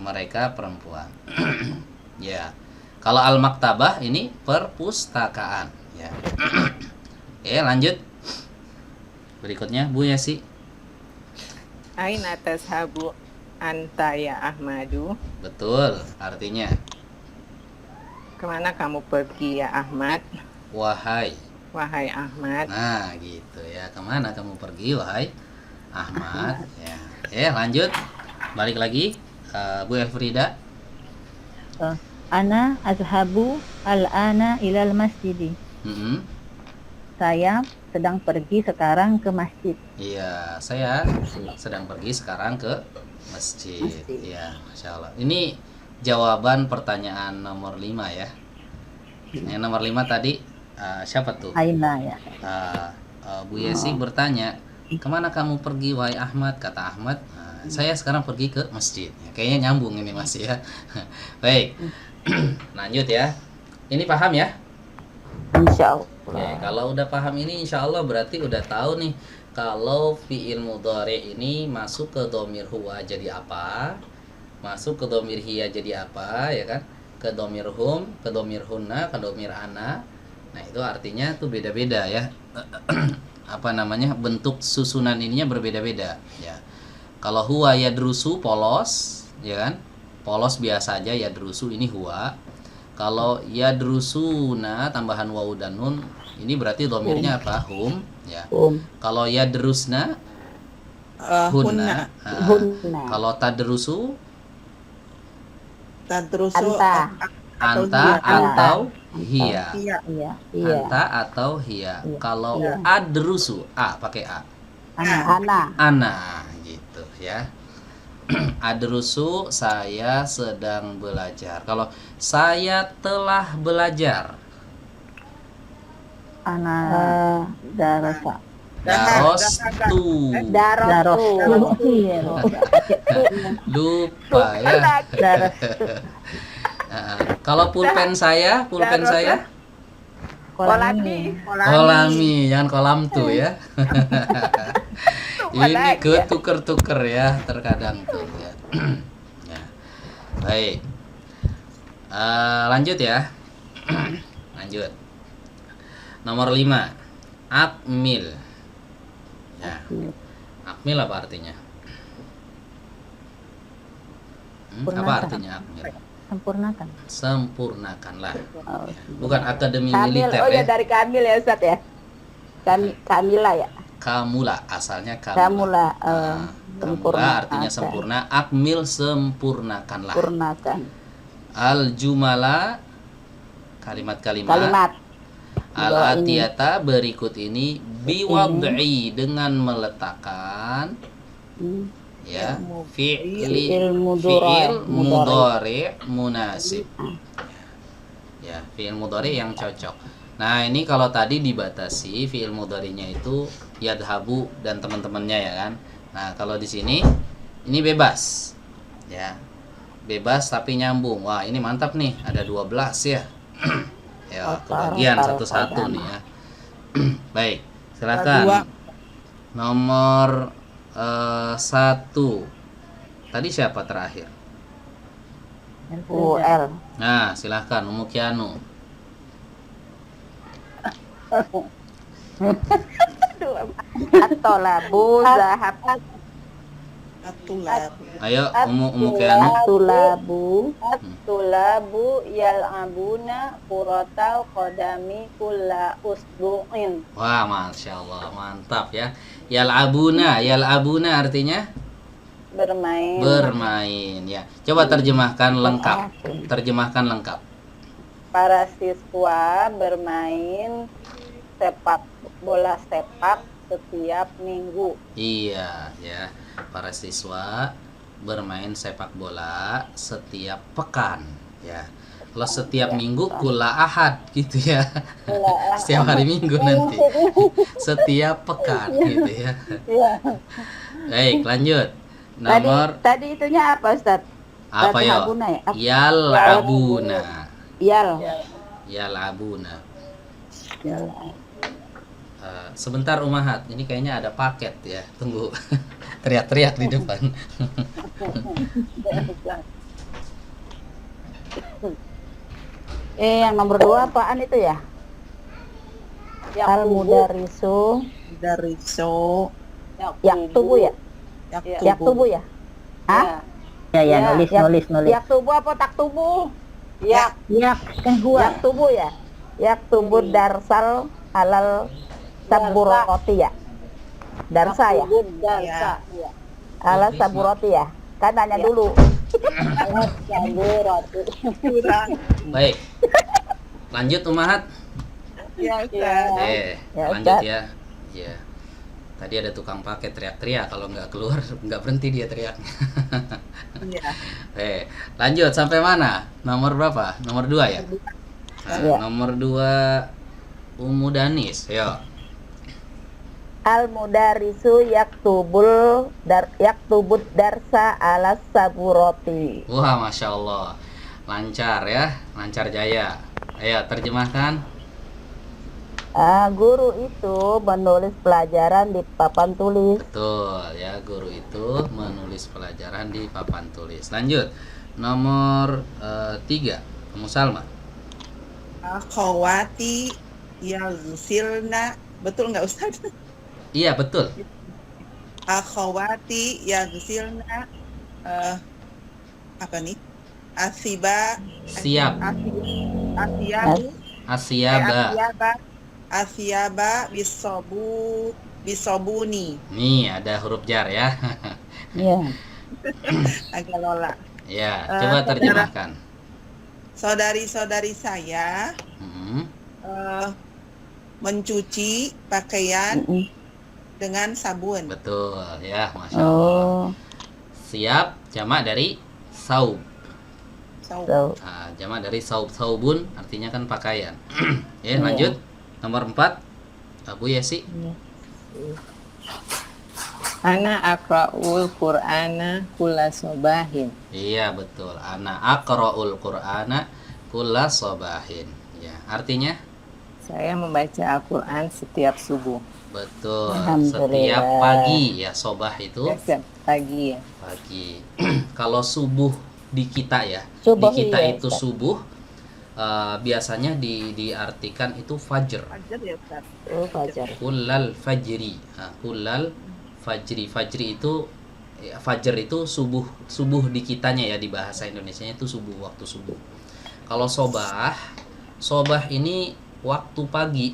Mereka perempuan. Ya. Kalau al-maktabah ini perpustakaan ya. Lanjut. Berikutnya Bu Yasi. Aina tashabu anta ya Ahmadu. Betul, artinya Kemana kamu pergi ya Ahmad? wahai. Wahai Ahmad. Nah, gitu ya. Kemana kamu pergi wahai Ahmad? Ya. Lanjut. Balik lagi Bu Elfrida. Ana azhabu al-ana ilal masjidi. Saya sedang pergi sekarang ke masjid. Iya, saya sedang pergi sekarang ke masjid. Iya, Masya Allah. Ini jawaban pertanyaan nomor 5 ya. Yang nomor 5 tadi Siapa tuh? Aina ya. Bu Yesi bertanya, kemana kamu pergi wahai Ahmad? Kata Ahmad, saya sekarang pergi ke masjid. Kayaknya nyambung ini Mas ya. Baik, lanjut ya. Ini paham ya? Insya Allah. Oke, kalau udah paham ini insya Allah berarti udah tahu nih kalau fi'il mudhari ini masuk ke dhamir huwa jadi apa, masuk ke dhamir hiya jadi apa, ya kan? Ke dhamir hum, ke dhamir hunna, ke dhamir ana. Nah, itu artinya tuh beda-beda ya. Apa namanya? Bentuk susunan ininya berbeda-beda ya. Kalau huwa yadrusu polos, ya kan? Polos biasa aja yadrusu ini huwa. Kalau yadrusuna tambahan wawu dan nun ini berarti dhamirnya apa? Hum ya. Kalau yadrusna hunna. Hunna. Kalau tadrusu Tadrusu Anta. atau hiya. Iya. Iya. Anta atau hiya. Kalau adrusu pakai a. Ana. Ana gitu ya. Adrusu saya sedang belajar. Kalau saya telah belajar. Ana darasa. Darostu. Darostu. Lupa ya. Kalau pulpen saya, Kolami. kolami, jangan kolam tuh ya. Ini ketuker-tuker ya terkadang tuh ya. Ya. Baik. Lanjut ya. Lanjut. Nomor 5. Akmil. Ya. Akmil apa artinya? Apa artinya akmil? Sempurnakan. Sempurnakanlah. Bukan akademi Kamil. militer Oh ya ya. dari Kamil ya Ustaz ya. Kamila ya. Kamula asalnya Kamula. Kamula artinya sempurna. Akmil sempurnakanlah. Sempurnakan. Al jumala kalimat-kalimat. Al atiyata berikut ini biwad'i dengan meletakkan ya fi'il mudhari munasib. Ya, fi'il mudhari yang cocok. Nah, ini kalau tadi dibatasi fi'il mudhari'nya itu yadhabu dan teman-temannya ya kan. Nah, kalau di sini ini bebas. Ya. Bebas tapi nyambung. Wah, ini mantap nih. Ada 12 ya. Ya, kebagian satu-satu nih ya. Baik, silakan. Nomor 1. Tadi siapa terakhir? UL. Nah, silahkan Umu Kianu. Atolabu zahab. Ayo Umu Kianu. Atulabu yal'abuna quratal qadami kulla usbu'in. Wah, Masya Allah, mantap ya. Yal'abuna artinya? Bermain ya. Coba terjemahkan lengkap. Para siswa bermain bola sepak setiap minggu. Iya ya. Para siswa bermain sepak bola setiap pekan ya. Kalau setiap minggu kula ahad gitu ya. Setiap hari Minggu nanti. Setiap pekan gitu ya. Baik, lanjut. Nomor Tadi itunya apa Ustaz? apa ya? Yal'abuna. Yal'abuna. Sebentar Umahat, ini kayaknya ada paket ya. Tunggu. Teriak-teriak di depan. Yang nomor 2 apaan itu ya? Al-mudarisu yaktubu ya? Yaktubu ya? Hah? Ya, nulis. Yaktubu apa taktubu? Yaktubu ya? Yaktubu darsal alal saburoti ya? Darsa ya? Alal saburoti ya? Kan nanya dulu. Baik. Lanjut Umahat. Ya, Lanjut ya. Ya. Tadi ada tukang paket teriak-teriak, kalau nggak keluar nggak berhenti dia teriak. Lanjut sampai mana? Nomor berapa? Nomor 2 ya? Nah, nomor 2 Ummu Danis, yo. Al-mudarisu yaktubud darsa ala saburoti. Wah, Masya Allah. Lancar ya, lancar jaya. Ayo, terjemahkan. Guru itu menulis pelajaran di papan tulis. Betul ya, guru itu menulis pelajaran di papan tulis. Lanjut, nomor 3, Ummu Salma. Akhawati yaghsilna. Betul nggak Ustaz? Iya, betul. Akhawati yaghsilna apa nih? Asiba Siap. Asiyabu Asyaba. Asyaba bisobuni. Nih, ada huruf jar ya. Iya. Agak lola. Ya, coba terjemahkan. Saudari-saudari saya Hmm, mencuci pakaian dengan sabun. betul ya, Masya Allah. Oh, Siap, jamak dari saub. so. Jamak dari saubun artinya kan pakaian. Ya, Iya. lanjut. Nomor 4, Abu Yasi. Ana aqra'ul Qur'ana kulla sobahin. Iya, betul. Ana aqra'ul Qur'ana kulla sabahin. Ya, artinya Saya membaca Al-Quran setiap subuh. betul. Alhamdulillah. Setiap pagi ya, sobah itu Setiap pagi ya. pagi. Kalau subuh di kita ya, Subuh, di kita iya, itu Ustaz. subuh biasanya diartikan itu fajr. Fajar ya Ustaz. Oh, fajar. Kullal fajri. Kullal fajri. Fajri itu ya, fajr itu subuh di kitanya ya, di bahasa Indonesianya itu subuh, waktu subuh. Kalau sobah ini waktu pagi.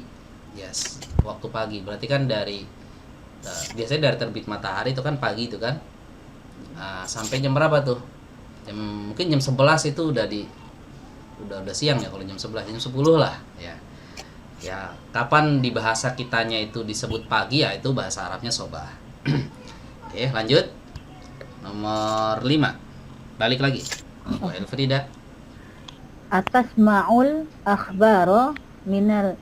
Yes, waktu pagi. Berarti kan dari biasanya dari terbit matahari itu kan pagi itu kan. Sampai jam berapa tuh? Mungkin jam 11 itu udah siang ya, kalau jam 11, jam 10 lah ya. Ya, kapan di bahasa kitanya itu disebut pagi ya, itu bahasa Arabnya sobah. Oke, lanjut. Nomor 5. Balik lagi. Bu Elfrida. Atasma'ul akhbaro minal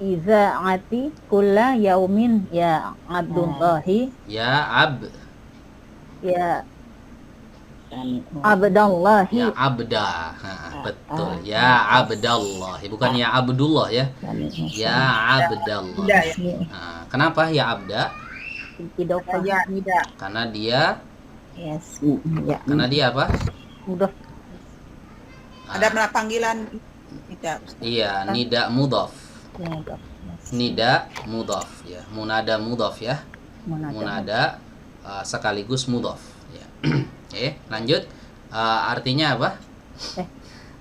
izaati kulla yaumin ya Abdullahi Ya ya Abdallahi. ya Abda. Betul. Ya Abdallahi, bukan ya Abdullah ya. Ya Abdallah. Tidak ya. Kenapa ya Abda? Idofah. Ya, tidak. Karena dia Yes. Ya. karena dia apa? Udah. Ada panggilan tidak Ustaz. Iya, nida mudhaf. Ya, udah. Yes. Nida mudhaf ya. Munada mudhaf ya. Munada sekaligus mudhaf ya. Oke, lanjut. Artinya apa?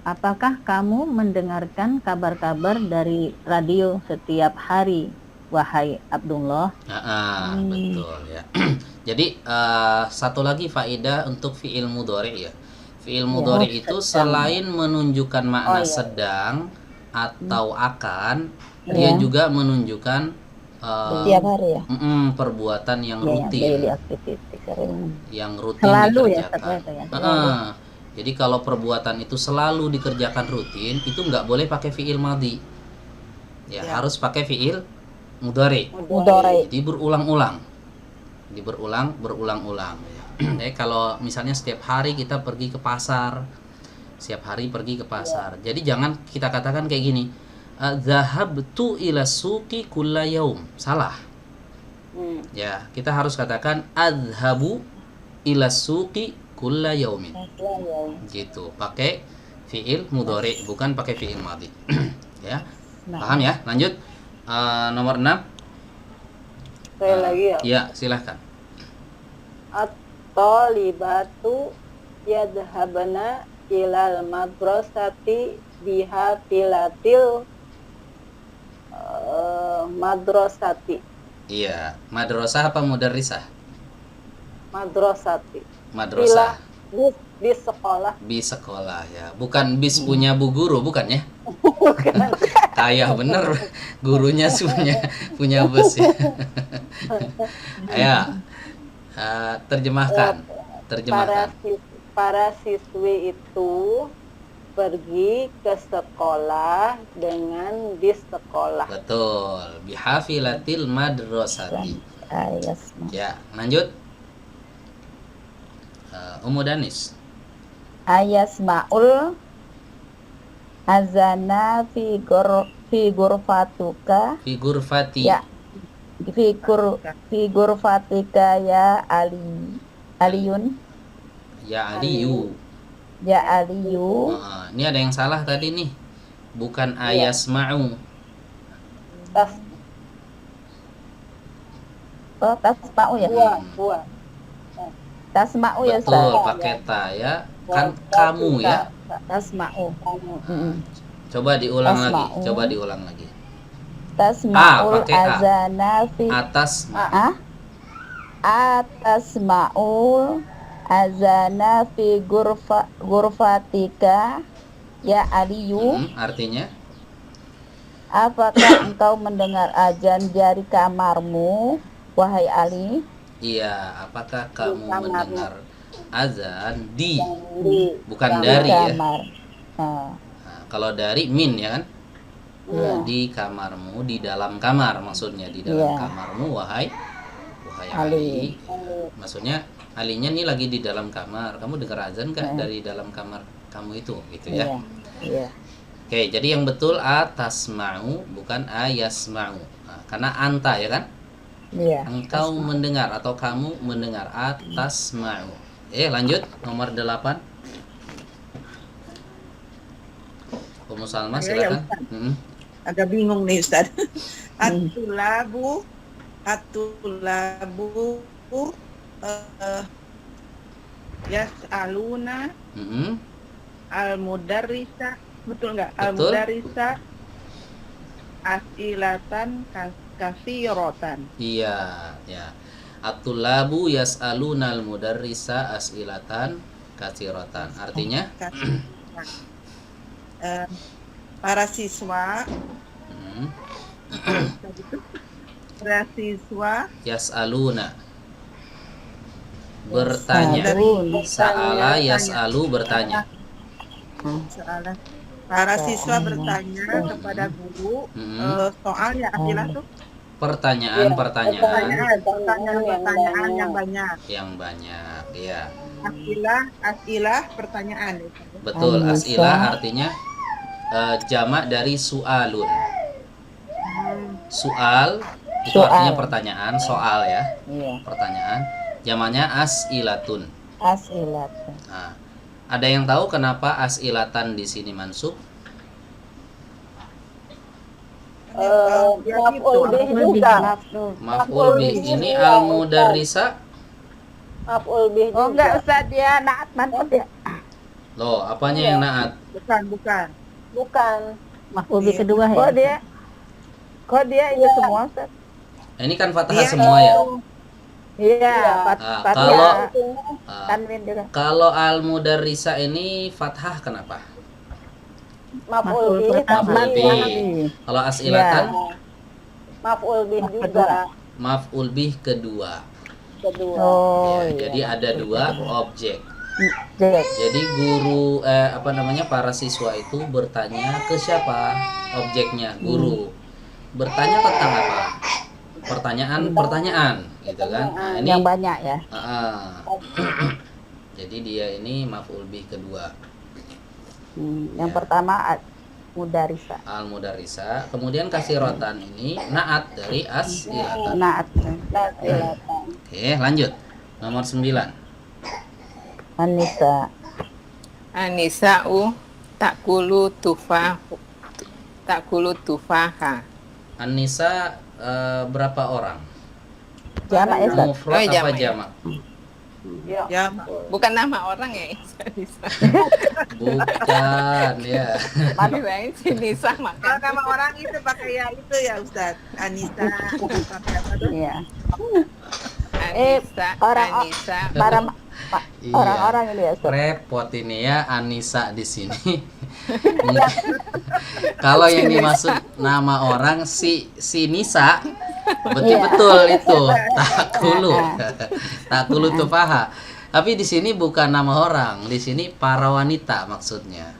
Apakah kamu mendengarkan kabar-kabar dari radio setiap hari, wahai Abdullah? Betul ya. Jadi satu lagi faedah untuk fiil mudhari ya. Fiil mudhari itu selain menunjukkan makna sedang atau akan, dia juga menunjukkan Setiap hari ya? perbuatan yang Daily rutin, activity sering. yang rutin Selalu ya, dikerjakan. Ustaz, ya? Jadi kalau perbuatan itu selalu dikerjakan rutin, itu nggak boleh pakai fiil madhi. Ya, harus pakai fiil mudhari. Mudhari. Jadi berulang-ulang. Berulang-ulang. Jadi kalau misalnya setiap hari kita pergi ke pasar, Jadi jangan kita katakan kayak gini, zahabtu ila suqi kulla yaum. Salah. Ya, kita harus katakan adhabu ila suqi kulla yaumin. Gitu, pakai fiil mudhari, bukan pakai fiil madhi. Ya. Paham ya? Lanjut. Nomor 6. Saya lagi ya. Ya, silahkan. At-talibatu yadhabana ilal madrasati bihatilatil madrasati. Iya, madrasah apa mudarrisah? Madrasati. Madrasah. Di sekolah. Bis sekolah ya. Bukan bis punya bu guru, bukan ya? Kayak bener gurunya punya bus ya. Ayo. Terjemahkan. Para siswi itu pergi ke sekolah dengan bis sekolah. Betul. Bihafilatil madrasati. Ayasma. Ya, lanjut. Ummu Danis. Ayasmaul azana fi gurfatuka. Fi gurfati. Ya. Fi gurfatika ya Aliyun. Ya Aliyu. Ya Aliyu. Ini ada yang salah tadi nih. Bukan Iya. ayasma'u. Oh, tasma'u ya. Buah. Tasma'u ya, Betul, Ustaz. pakai ta ya. Kan kamu ya. Tasma'u. Coba diulang lagi. Tasma'u. Coba diulang lagi. Tasma'ul pakai A. azana fi Atas atasma'ul azana fi gurfatika ya Aliyu. artinya Apakah engkau mendengar azan dari kamarmu, wahai Ali? iya, apakah kamu mendengar azan di bukan Di dari ya. kamar. Nah, Nah, kalau dari min ya kan? iya. Di kamarmu, di dalam kamar maksudnya, di dalam Iya. kamarmu wahai Ali. Ali. Maksudnya Alinya nih lagi di dalam kamar. Kamu dengar azan nggak Iya. dari dalam kamar kamu itu gitu ya. Iya. Iya. Oke, jadi yang betul atasma'u bukan ayasma'u. Nah, karena anta ya kan? Iya. Engkau mendengar atau kamu mendengar atasma'u. Lanjut nomor 8. Ummu Salma Ya, silakan. ya, agak bingung nih Ustaz. Atulabu yas'aluna al-mudarrisa, betul nggak? Betul. Al-mudarrisa as'ilatan katsiratan. Iya, ya. At-tullabu yas'alunal mudarrisa as'ilatan katsiratan. Artinya Para siswa yas'aluna bertanya. Sa'ala yas'alu bertanya. para siswa bertanya kepada guru soal ya Akilah tuh Pertanyaan pertanyaan yang banyak. yang banyak, ya. Akilah pertanyaan. Betul, Anissa. as'ilah artinya jamak dari su'alun. Su'al itu Soal. artinya pertanyaan, soal ya. Iya. Pertanyaan. Jamaknya as'ilatun. As'ilat. Nah, ada yang tahu kenapa as'ilatan di sini mansub? Maf'ul bih juga. Maf'ul bih. Ini al-mudarrisa. Maf'ul bih Oh juga. enggak Ustaz, dia naat mantap ya. Loh, apanya yang naat? Bukan. Maf'ul bi kedua ya. Kok dia itu semua, Ustaz? Ini kan fathah semua ya. Iya, Ah, Fathia. Ah, Tanwin juga. kalau al-mudarrisa ini fathah kenapa? Maf'ul bih. Maf'ul bih. Kalau as'ilatan Maf'ul bih juga. maf'ul bih kedua. Oh, Ya, jadi ada dua objek. Jack. Jadi guru para siswa itu bertanya ke siapa? Objeknya guru. Bertanya tentang apa? Pertanyaan gitu kan. Nah, ini Yang banyak ya. jadi dia ini maf'ul bih kedua. Yang pertama mudarisa. Al-mudarrisa. Kemudian kasiratan ini naat dari as'ilatan. Naat. Oke, lanjut. Nomor 9. Anissa. Anisa'u takulu tufaha. An-nisa berapa orang? Jamak ya Ustaz. Mufrad apa jamak. jamak? Ya, Bukan nama orang ya, Nisa. Bukan ya. Kirain si Nisa kalau makan. nama orang itu pakai ya itu ya Ustaz. Anissa pakai apa tuh? Iya. Anissa, orang- Anissa. Para Iya. orang-orang ini ya Ustaz. Repot ini ya Anissa di sini. Kalau yang dimaksud nama orang si Nisa, betul-betul itu takulu tufaha. Tapi di sini bukan nama orang, di sini para wanita maksudnya.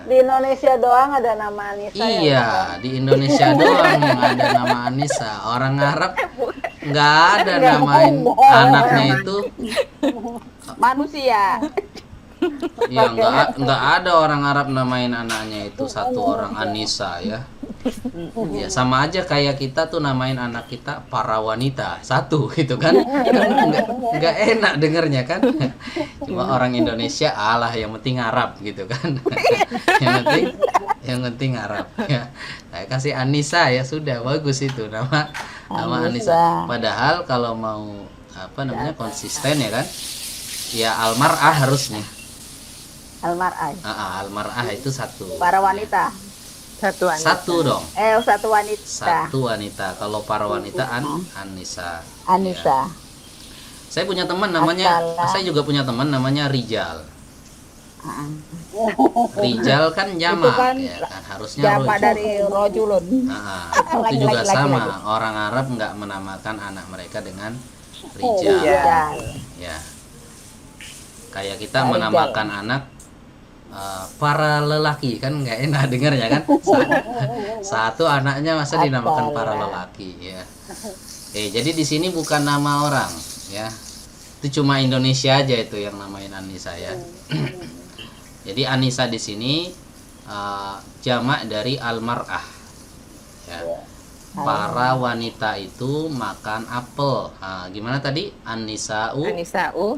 Di Indonesia doang ada nama Anissa. Iya, di Indonesia doang yang ada nama Anissa. Orang Arab nggak ada namain anaknya itu. Manusia. Ya nggak ada orang Arab namain anaknya itu satu orang Anissa ya. Ya sama aja kayak kita tuh namain anak kita para wanita satu gitu kan. Nggak enak dengernya kan. Cuma orang Indonesia alah yang penting Arab gitu kan. yang penting Arab ya. Saya kasih Anissa ya sudah bagus itu nama Anissa. Padahal kalau mau apa namanya konsisten ya kan. Ya almar'ah harusnya. Almar'ah. Almar'ah itu satu. Para wanita. Satu wanita. Satu dong. Satu wanita. Satu wanita. Kalau para wanita Anissa. Anissa. Ya. Saya punya teman namanya. Saya juga punya teman namanya Rijal. Rijal kan jamak, Itu kan ya kan harusnya Jamak dari rojulun. Itu juga sama. Orang Arab nggak menamakan anak mereka dengan Rijal. Ya. Kayak kita menamakan anak para lelaki kan nggak enak dengarnya kan. Satu anaknya masa dinamakan para lelaki ya. Jadi di sini bukan nama orang ya. Itu cuma Indonesia aja itu yang namain Anissa ya. Jadi Anissa di sini jamak dari almar'ah. Ya. Para wanita itu makan apel. Gimana tadi? Anisa'u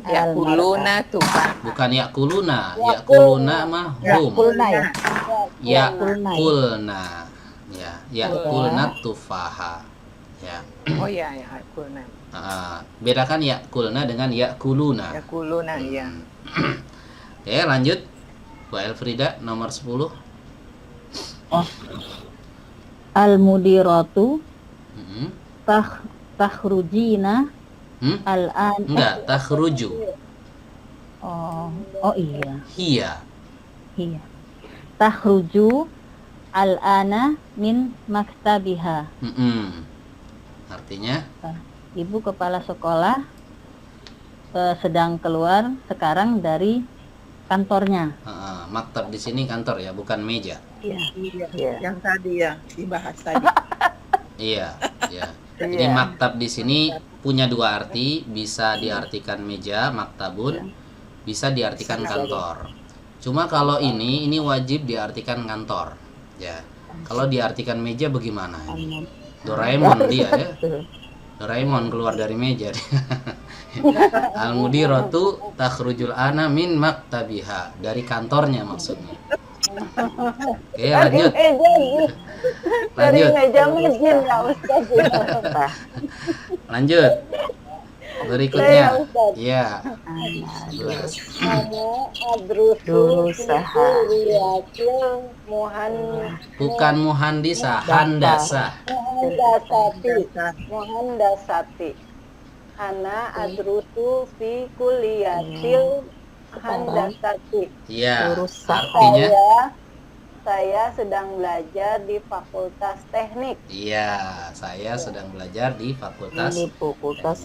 yakuluna tufa. bukan yakuluna. Yakuluna mah hum. Yakulna. Ya, yakulna tufaha. Ya. Oh ya, yakuluna. Bedakan yakulna dengan yakuluna. Yakuluna ya. Oke, lanjut. Bu Elfrida nomor 10. Al-mudiratu takhrujina al-an. Enggak, takhruju. Oh iya. Iya. Takhruju al-ana min maktabiha. Artinya Ibu kepala sekolah sedang keluar sekarang dari kantornya. maktab di sini kantor ya, bukan meja. Iya. Yang tadi ya dibahas tadi. Iya. Jadi maktab di sini punya dua arti, bisa diartikan meja, maktabun, bisa diartikan kantor. Cuma kalau ini wajib diartikan kantor. Ya. Kalau diartikan meja bagaimana? Doraemon dia ya. Doraemon keluar dari meja. Al-mudiratu takhrujul ana min maktabiha, dari kantornya maksudnya. Oke, lanjut. Lanjut. Berikutnya. Ya. Bukan muhandisah, handasah. Muhandasati. Ana adrusu fi kuliyatil handasati. Iya. Artinya saya sedang belajar di Fakultas Teknik. iya, saya sedang belajar di Fakultas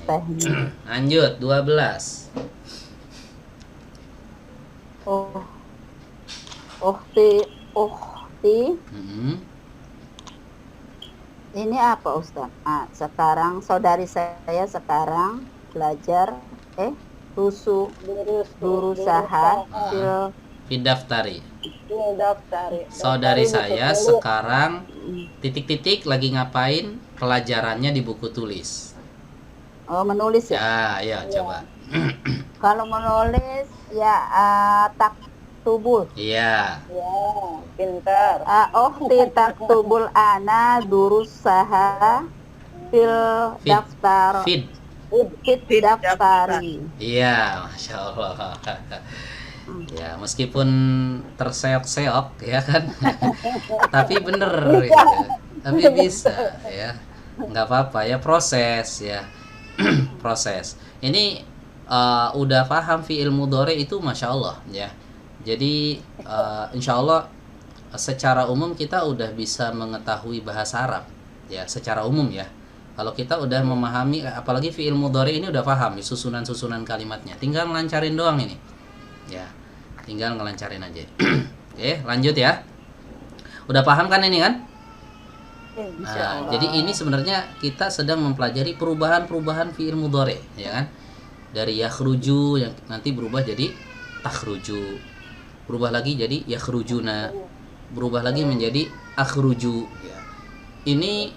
Teknik. Lanjut, 12. Ukhti. Ini apa Ustaz? Sekarang saudari saya sekarang belajar berusaha Fidaftari. Saudari saya sekarang titik-titik lagi ngapain? Pelajarannya di buku tulis. Oh, menulis ya? Ya, coba. Kalau menulis ya taktubul. Iya. Ya, pintar. Taktubul ana durusaha fil daftar. Fid Daftari. Iya, Masya Allah. Ya, meskipun terseok-seok ya kan. Tapi bener ya. Tapi bisa ya. Nggak apa-apa ya, proses ya. Proses. Ini udah paham fi'il mudhari itu Masya Allah ya. Jadi insya Allah secara umum kita udah bisa mengetahui bahasa Arab ya, secara umum ya. Kalau kita udah memahami, apalagi fi'il mudhari ini udah paham susunan-susunan kalimatnya, tinggal ngelancarin doang ini ya, tinggal ngelancarin aja. Oke, lanjut ya. Udah paham kan ini kan? Insya Nah, Allah. jadi ini sebenarnya kita sedang mempelajari perubahan-perubahan fi'il mudhari, ya kan? Dari yakhruju yang nanti berubah jadi takhruju. Berubah lagi jadi yakhrujuna. Berubah lagi menjadi akhruju, ya. Ini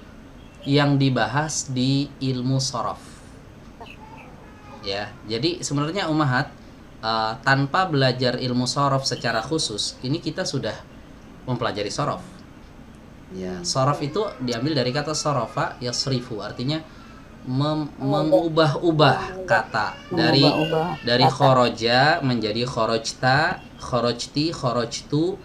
yang dibahas di ilmu shorof. Ya, jadi sebenarnya ummahat tanpa belajar ilmu shorof secara khusus, ini kita sudah mempelajari shorof. Ya, shorof itu diambil dari kata shorofa yasrifu, artinya mengubah-ubah kata dari Mengubah-ubah kata. khoroja menjadi khorojta, khorojti, khorojtu.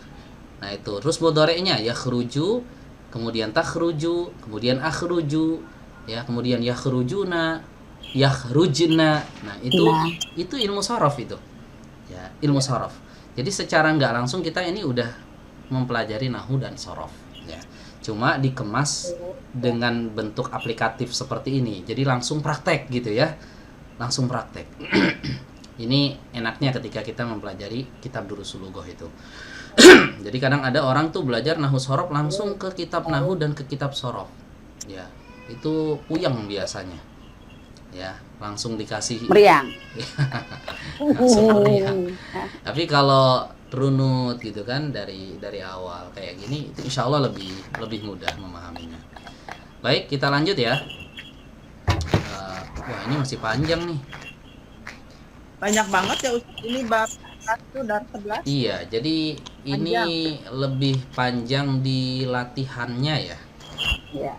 Nah itu terus mudhari'nya yakhruju, kemudian takhruju, kemudian akhruju, ya kemudian yakhrujuna, yakhrujna. Nah itu ilmu shorof itu, ya ilmu shorof. Jadi secara nggak langsung kita ini udah mempelajari nahwu dan shorof, ya. Cuma dikemas dengan bentuk aplikatif seperti ini, jadi langsung praktek gitu ya, langsung praktek. Ini enaknya ketika kita mempelajari kitab Durusul Lugah itu. Jadi kadang ada orang tuh belajar nahwu shorof langsung ke kitab nahwu dan ke kitab shorof, ya itu puyeng biasanya, ya langsung dikasih Meriang. langsung meriang. Tapi kalau runut gitu kan dari awal kayak gini, itu insya Allah lebih mudah memahaminya. Baik, kita lanjut ya. Wah ini masih panjang nih. Banyak banget ya Ustaz. Ini bab 1 dan 11. Iya, jadi ini lebih panjang di latihannya ya. Ya.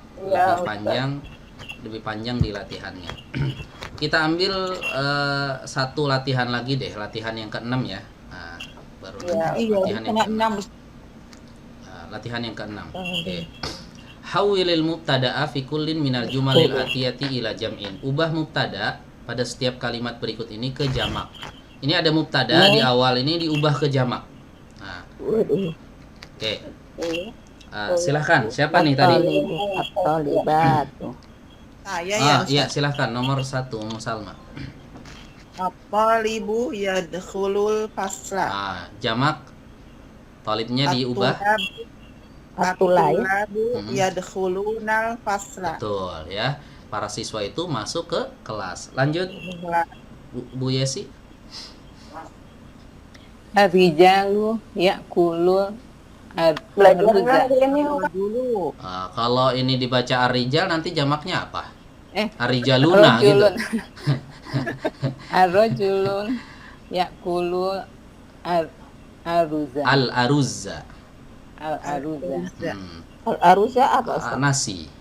Lebih panjang di latihannya. Kita ambil satu latihan lagi deh, latihan yang ke-6 ya. Nah, baru Iya, latihan yang setengah ke-6. 6. Latihan yang ke-6. Oke. Hawilil mubtada'a fi kullin minal jumalil atiyati ila jam'in. Ubah mubtada pada setiap kalimat berikut ini ke jamak. Ini ada mubtada di awal ini diubah ke jamak. Nah, oke. Silahkan. Siapa nih tadi? At-talibat. Saya ya Ustaz. Iya, silahkan. Nomor 1, Ummu Salma. At-talibu yadkhulul fasla. Nah, jamak talibnya diubah. At-tulay. At-tulabu yadkhulunal fasla. Betul ya. Para siswa itu masuk ke kelas. Lanjut Bu Yesi. Ar-rijalu ya'kulul ar-ruza. Dulu. Kalau ini dibaca ar-rijal nanti jamaknya apa? Ar-rijaluna gitu. Ar-rajulun ya'kulul ar-ruza. Al-aruzza. Al-aruza. Al-aruza apa? Nasi.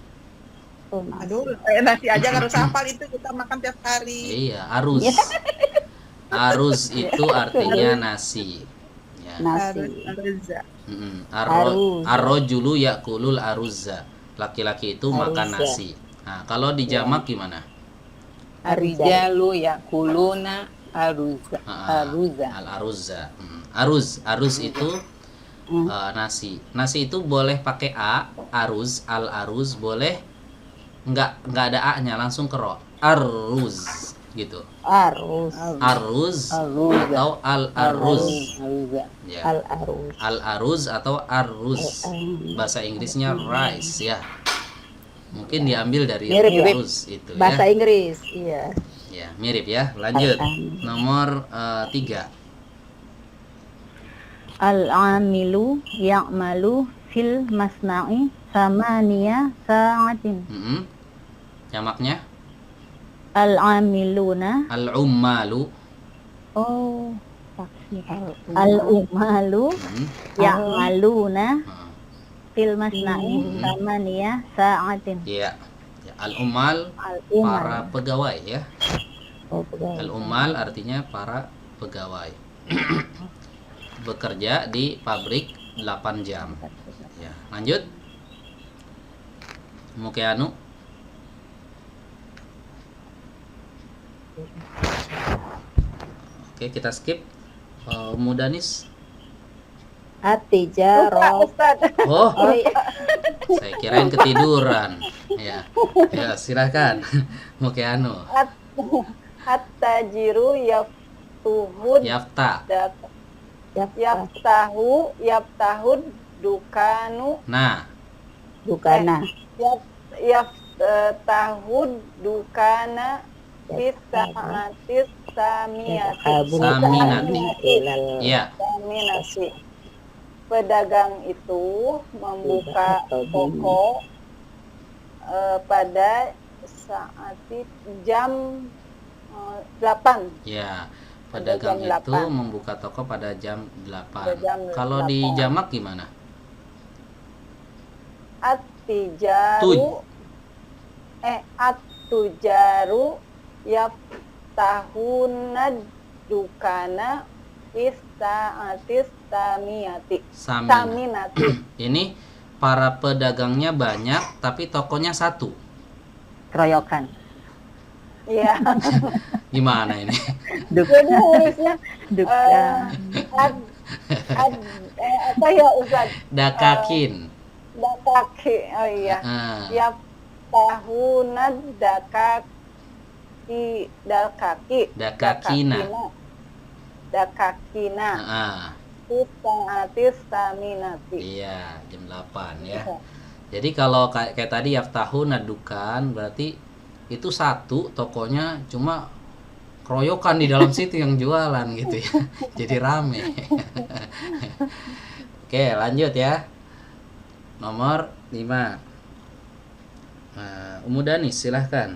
Aduh, nasi aja harus hafal itu, kita makan tiap hari. Iya, aruz. Aruz itu artinya nasi. Ya. Nasi. Arza. Ar-rajulu ya'kulul aruzza. Laki-laki itu makan nasi. Nah, kalau di jamak gimana? Ar-rijalu ya'kuluna ar-ruza. Ar-ruza. Al-aruzza. Aruz itu nasi. Nasi itu boleh pakai a, aruz, al-aruz, boleh nggak ada a-nya, langsung ke ro. Aruz gitu. Aruz. Aruz atau al-aruz. Ya. Al-aruz. Al-aruz atau aruz. Bahasa Inggrisnya rice ya. Mungkin diambil dari Mirip. aruz itu ya. Bahasa Inggris, iya. Ya, mirip ya. Lanjut. Nomor 3. Al-amilu ya'malu fil masna'i samaniya sa'atin. Jamaknya Al-amiluna. al-ummalu. Oh, taksir. Al-ummalu ya'maluna fil masna'i samaniya sa'atin. Iya. Ya, al-ummal para pegawai ya. Oh, pegawai. Al-ummal artinya para pegawai. Bekerja di pabrik 8 jam. Ya, lanjut. Mukeanu. Oke, kita skip. Mudanis. At-tijarah. Oh, saya kirain ketiduran. Ya, ya silakan. Mukeanu. At-tajiru yaftuhud Yafta. Yaftahu dukanu Nah, Dukana. Yaftahu dukana Fisa'atis samiyati. Saminati. Ya. Saminati. Pedagang itu membuka toko pada saat jam 8. Ya. Pedagang Pada jam itu 8. membuka toko pada jam 8. Pada jam Kalau 8. di jamak gimana? At-tujaru yaftahuna dukana Fisa'atis samiyati. Saminati. Ini para pedagangnya banyak tapi tokonya satu. Keroyokan. Iya. Gimana ini? Jadi harusnya Duka. apa ya Ustaz? Dakakin. Dakaki. Oh iya. Yaftahuna Dakakina. Dakakina. Fisa'atis saminati. Iya, jam 8 ya. Jadi kalau kayak tadi yaftahu nadukan berarti itu satu tokonya, cuma keroyokan di dalam situ yang jualan gitu ya. Jadi rame. Oke, lanjut ya. Nomor 5. Umu Danis silahkan.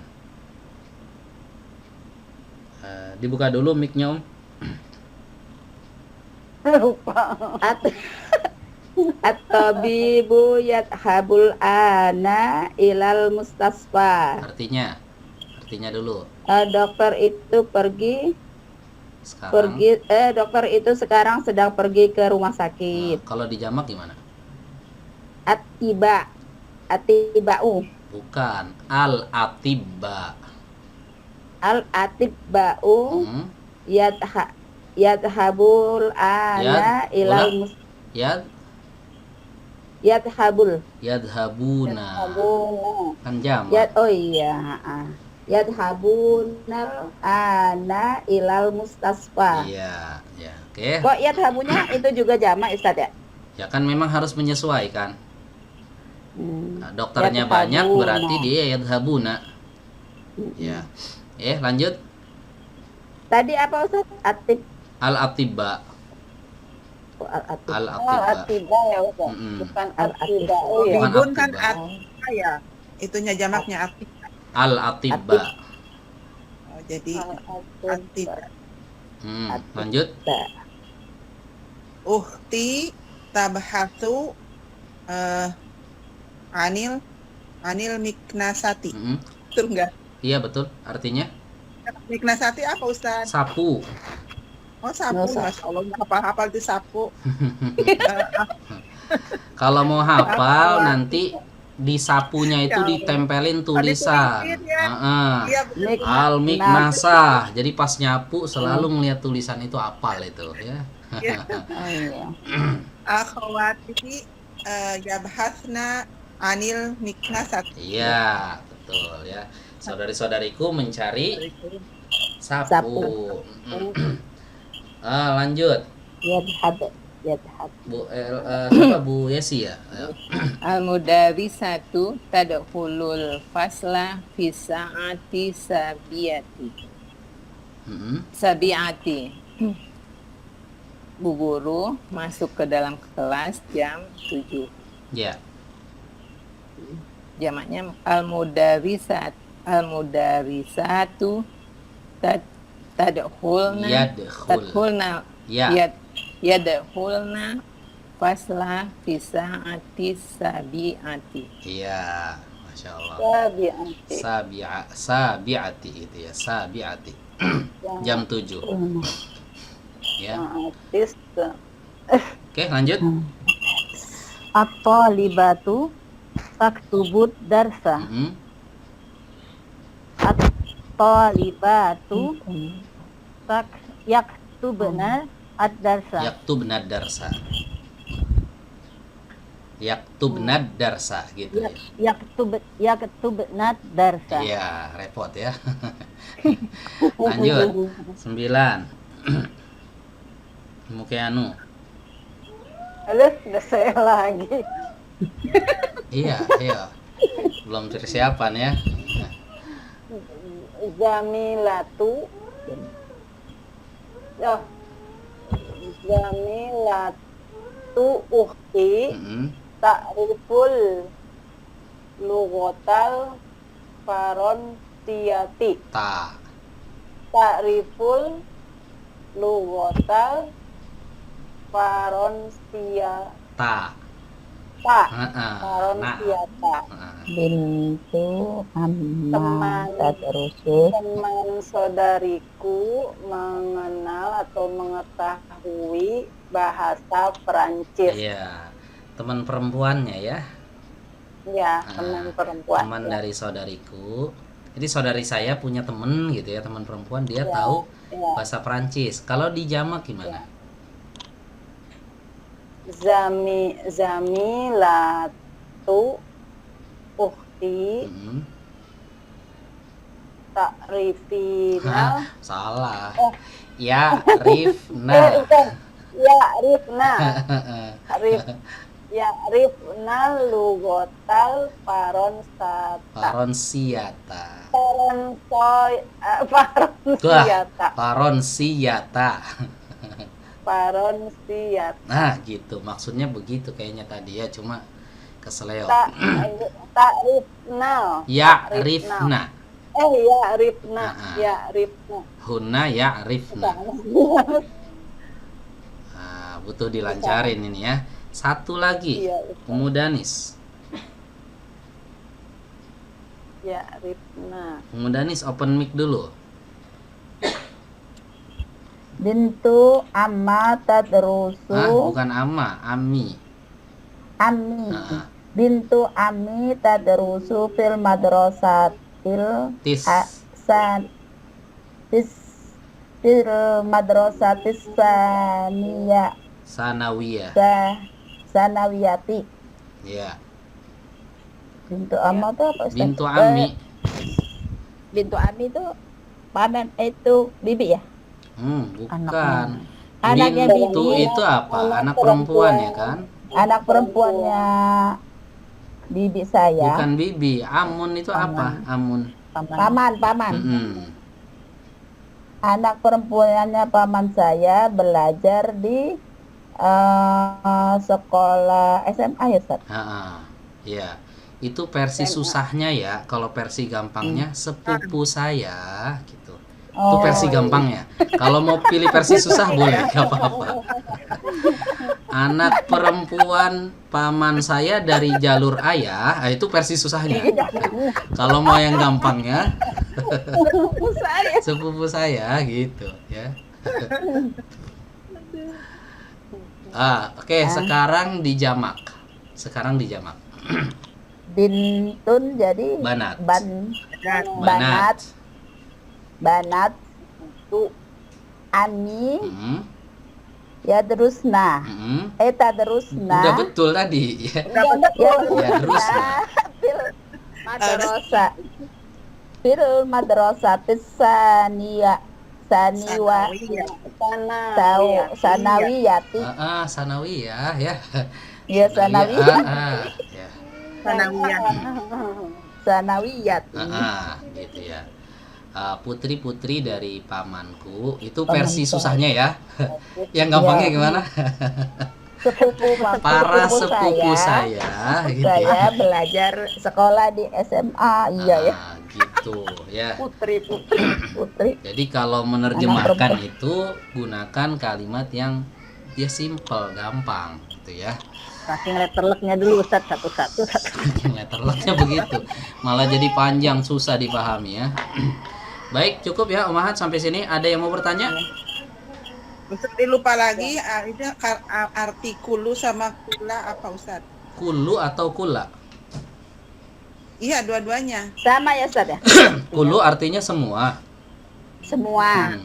Dibuka dulu mic-nya, Om. Lupa. At-tabibu yadhabul ana ilal mustasfa. Artinya dulu. Dokter itu pergi Sekarang. dokter itu sekarang sedang pergi ke rumah sakit. Nah, kalau di jamak gimana? Atibau. Bukan, al-atibba. Al-atibba'u yadhabul ana ilal yadhabul Yadhabuna. Kan jamak. Yadhabuna ana ilal mustasfa. Iya, ya. Oke. Kok yadhabunya itu juga jamak Ustaz ya? Ya kan memang harus menyesuaikan. Nah, dokternya Yadhabuna. banyak berarti dia yadhabuna. Ya. Lanjut. Tadi apa Ustaz? Al-atibba. Al-atib. Atiba ya Ustaz. Bukan atiba. Oh ya. Bukan Bibun kan atibba. ya. Itunya jamaknya atibba. Al-atibba. Jadi atibba. Lanjut. Uhti tabhatsu anil miknasati. Betul enggak? Iya betul. Artinya Miknasati apa Ustaz? sapu. Oh sapu, Masya Allah, hafal-hafal itu sapu. Kalau mau hafal nanti di sapunya itu ditempelin tulisan. Iya, Al-miknasah. Jadi pas nyapu selalu ngeliat tulisan itu apal itu ya. Akhwati yabhasna anil miknasati. Iya, betul ya. Saudari-saudariku mencari sapu. Sapu. Lanjut. Yadhab. Siapa Bu Yesi ya? Al-mudarisatu tadkhulul fasla fi sa'ati sabiati. Sabiati. Bu guru masuk ke dalam kelas jam 7. Ya. Jamaknya al-mudarisatu tadkhulna yadkhulna fasla fi sa'ati sabiati. Iya, Masya Allah. Sabiati itu ya, sabiati. Jam 7. Ya. Oke, lanjut. At-talibatu taktubud darsa. At-talibatu yaktubna ad-darsa. Yaktubna darsa gitu ya. Yaktubna darsa. Iya, repot ya. Lanjut. 9. Mukeanu. Aduh, udah saya lagi. Iya, ayo. Belum persiapan ya. Zamilatu. Oh, Zamilatu ukhti Mm-mm. ta'riful lughatal faransiyati. Ta. Ta'riful lughatal faransiyata. Ta. Heeh. Nah. Faransiyata. Heeh. Bintu amma Teman. tadrusu Teman saudariku mengenal atau mengetahui bahasa Perancis. Iya. Teman perempuannya ya. Ya, Ah, teman perempuan. Teman Ya. dari saudariku. Jadi saudari saya punya temen gitu ya, teman perempuan, dia Ya, tahu ya. bahasa Perancis. Kalau di jamak gimana? Zamilatu ukhti Mm-mm. ta'rifina. Salah. Oh. Ya, Rifna. Bukan. Ya, Rifna. Rifna lugotal paronsata. Paronsiata. Paronsiata. Paronsiata. Paronsiata. Nah, gitu. Maksudnya begitu kayaknya tadi ya, cuma keseleo. Ta'rifna. Ya, Ta'rifna. Rifna. Ya, Rifna. Ah. Ya, Rifna. Huna ya Rifna. Nah, butuh dilancarin ini ya. Satu lagi. Iya, Umudanis. ya, Rifna. Umudanis open mic dulu. bintu amma tadrusu Bukan Ama, Ami. ammi Ah. bintu ammi tadrusu fil madrasatil Tis. fil madrasatis Sanawiyah. sanawiyati. Ya. Bintu amma itu apa Ustaz? Bintu Ami. Bintu ami itu paman itu bibi ya? Bukan. Anaknya Bintu bibi. itu apa? Anak perempuan ya kan? Anak perempuannya bibi saya. Bukan bibi. Amun itu apa? Amun. Paman. Mm-mm. Anak perempuannya paman saya belajar di sekolah SMA ya Ustaz? Ya. Itu versi susahnya ya. Kalau versi gampangnya sepupu saya gitu. Itu versi gampangnya. Kalau mau pilih versi susah boleh, gak apa-apa. Anak perempuan paman saya dari jalur ayah, itu versi susahnya. Kalau mau yang gampangnya, sepupu saya gitu ya. Oke, sekarang dijamak. Bintun jadi Banat. banat tu ani Mm-mm. ya terusna Mm-mm. tadrusna Udah betul tadi ya. Ya terus. fil madrasatis sanawiyati. Sanawiyah ya. Ya sanawiyah. Ya. Sanawiyati. Gitu ya. Putri-putri dari pamanku itu versi susahnya ya. Yang gampangnya gimana? Para sepupu saya gitu Saya ya. belajar sekolah di SMA. Iya ya. Gitu ya. Putri. Jadi kalau menerjemahkan itu gunakan kalimat yang ya simple, gampang gitu ya. Saking letterleknya dulu Ustaz satu-satu. Letterleknya begitu. Malah jadi panjang, susah dipahami ya. Baik, cukup ya Om Ahad sampai sini. Ada yang mau bertanya? Ustaz lupa lagi itu arti kulu sama kula apa Ustaz? Kulu atau kula? Iya, dua-duanya. Sama ya Ustaz ya? Kulu artinya semua. Semua.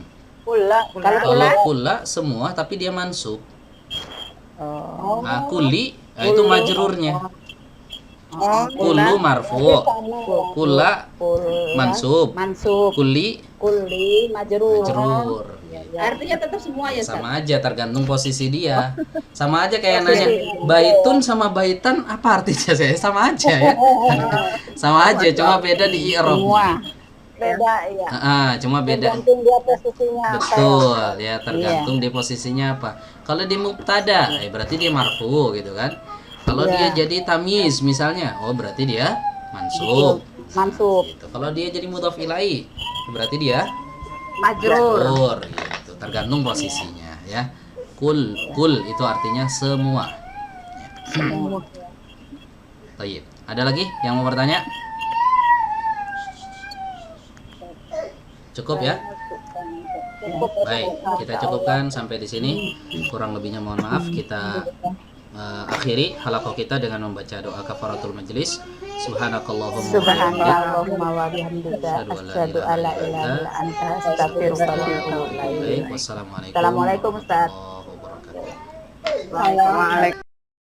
Kula. Kalau kula semua tapi dia mansub. Kuli itu majrurnya. Oh, Kullu marfu, kulla mansub, Mansub, kulli kulli, majrur. majrur. Artinya tetap semua ya, Ustaz. Sama aja tergantung posisi dia. Sama aja kayak nanya baitun sama baitan apa artinya, saya sama aja ya. Sama aja, cuma beda di i'rab. Semua. Beda ya. Cuma beda. Tergantung dia posisinya apa. Betul, ya tergantung di posisinya apa. Kalau di mubtada, berarti dia marfu gitu kan. Kalau dia jadi tamyiz misalnya, oh berarti dia mansub. Mansub, Gitu. Kalau dia jadi mudhaf ilaihi, berarti dia majrur. majrur gitu. Tergantung posisinya ya. Kul itu artinya semua. Baik. Ada lagi yang mau bertanya? Cukup ya? Baik, kita cukupkan sampai di sini. Kurang lebihnya mohon maaf. Kita akhiri halaqah kita dengan membaca doa kafaratul majlis. Subhanakallahumma wa bihamdika Subhanallahumma wa bihamdika asyhadu an la ilaha illa anta astaghfiruka wa atubu ilaik. Wassalamualaikum Assalamualaikum, Ustaz. warahmatullahi wabarakatuh. Waalaikumsalam.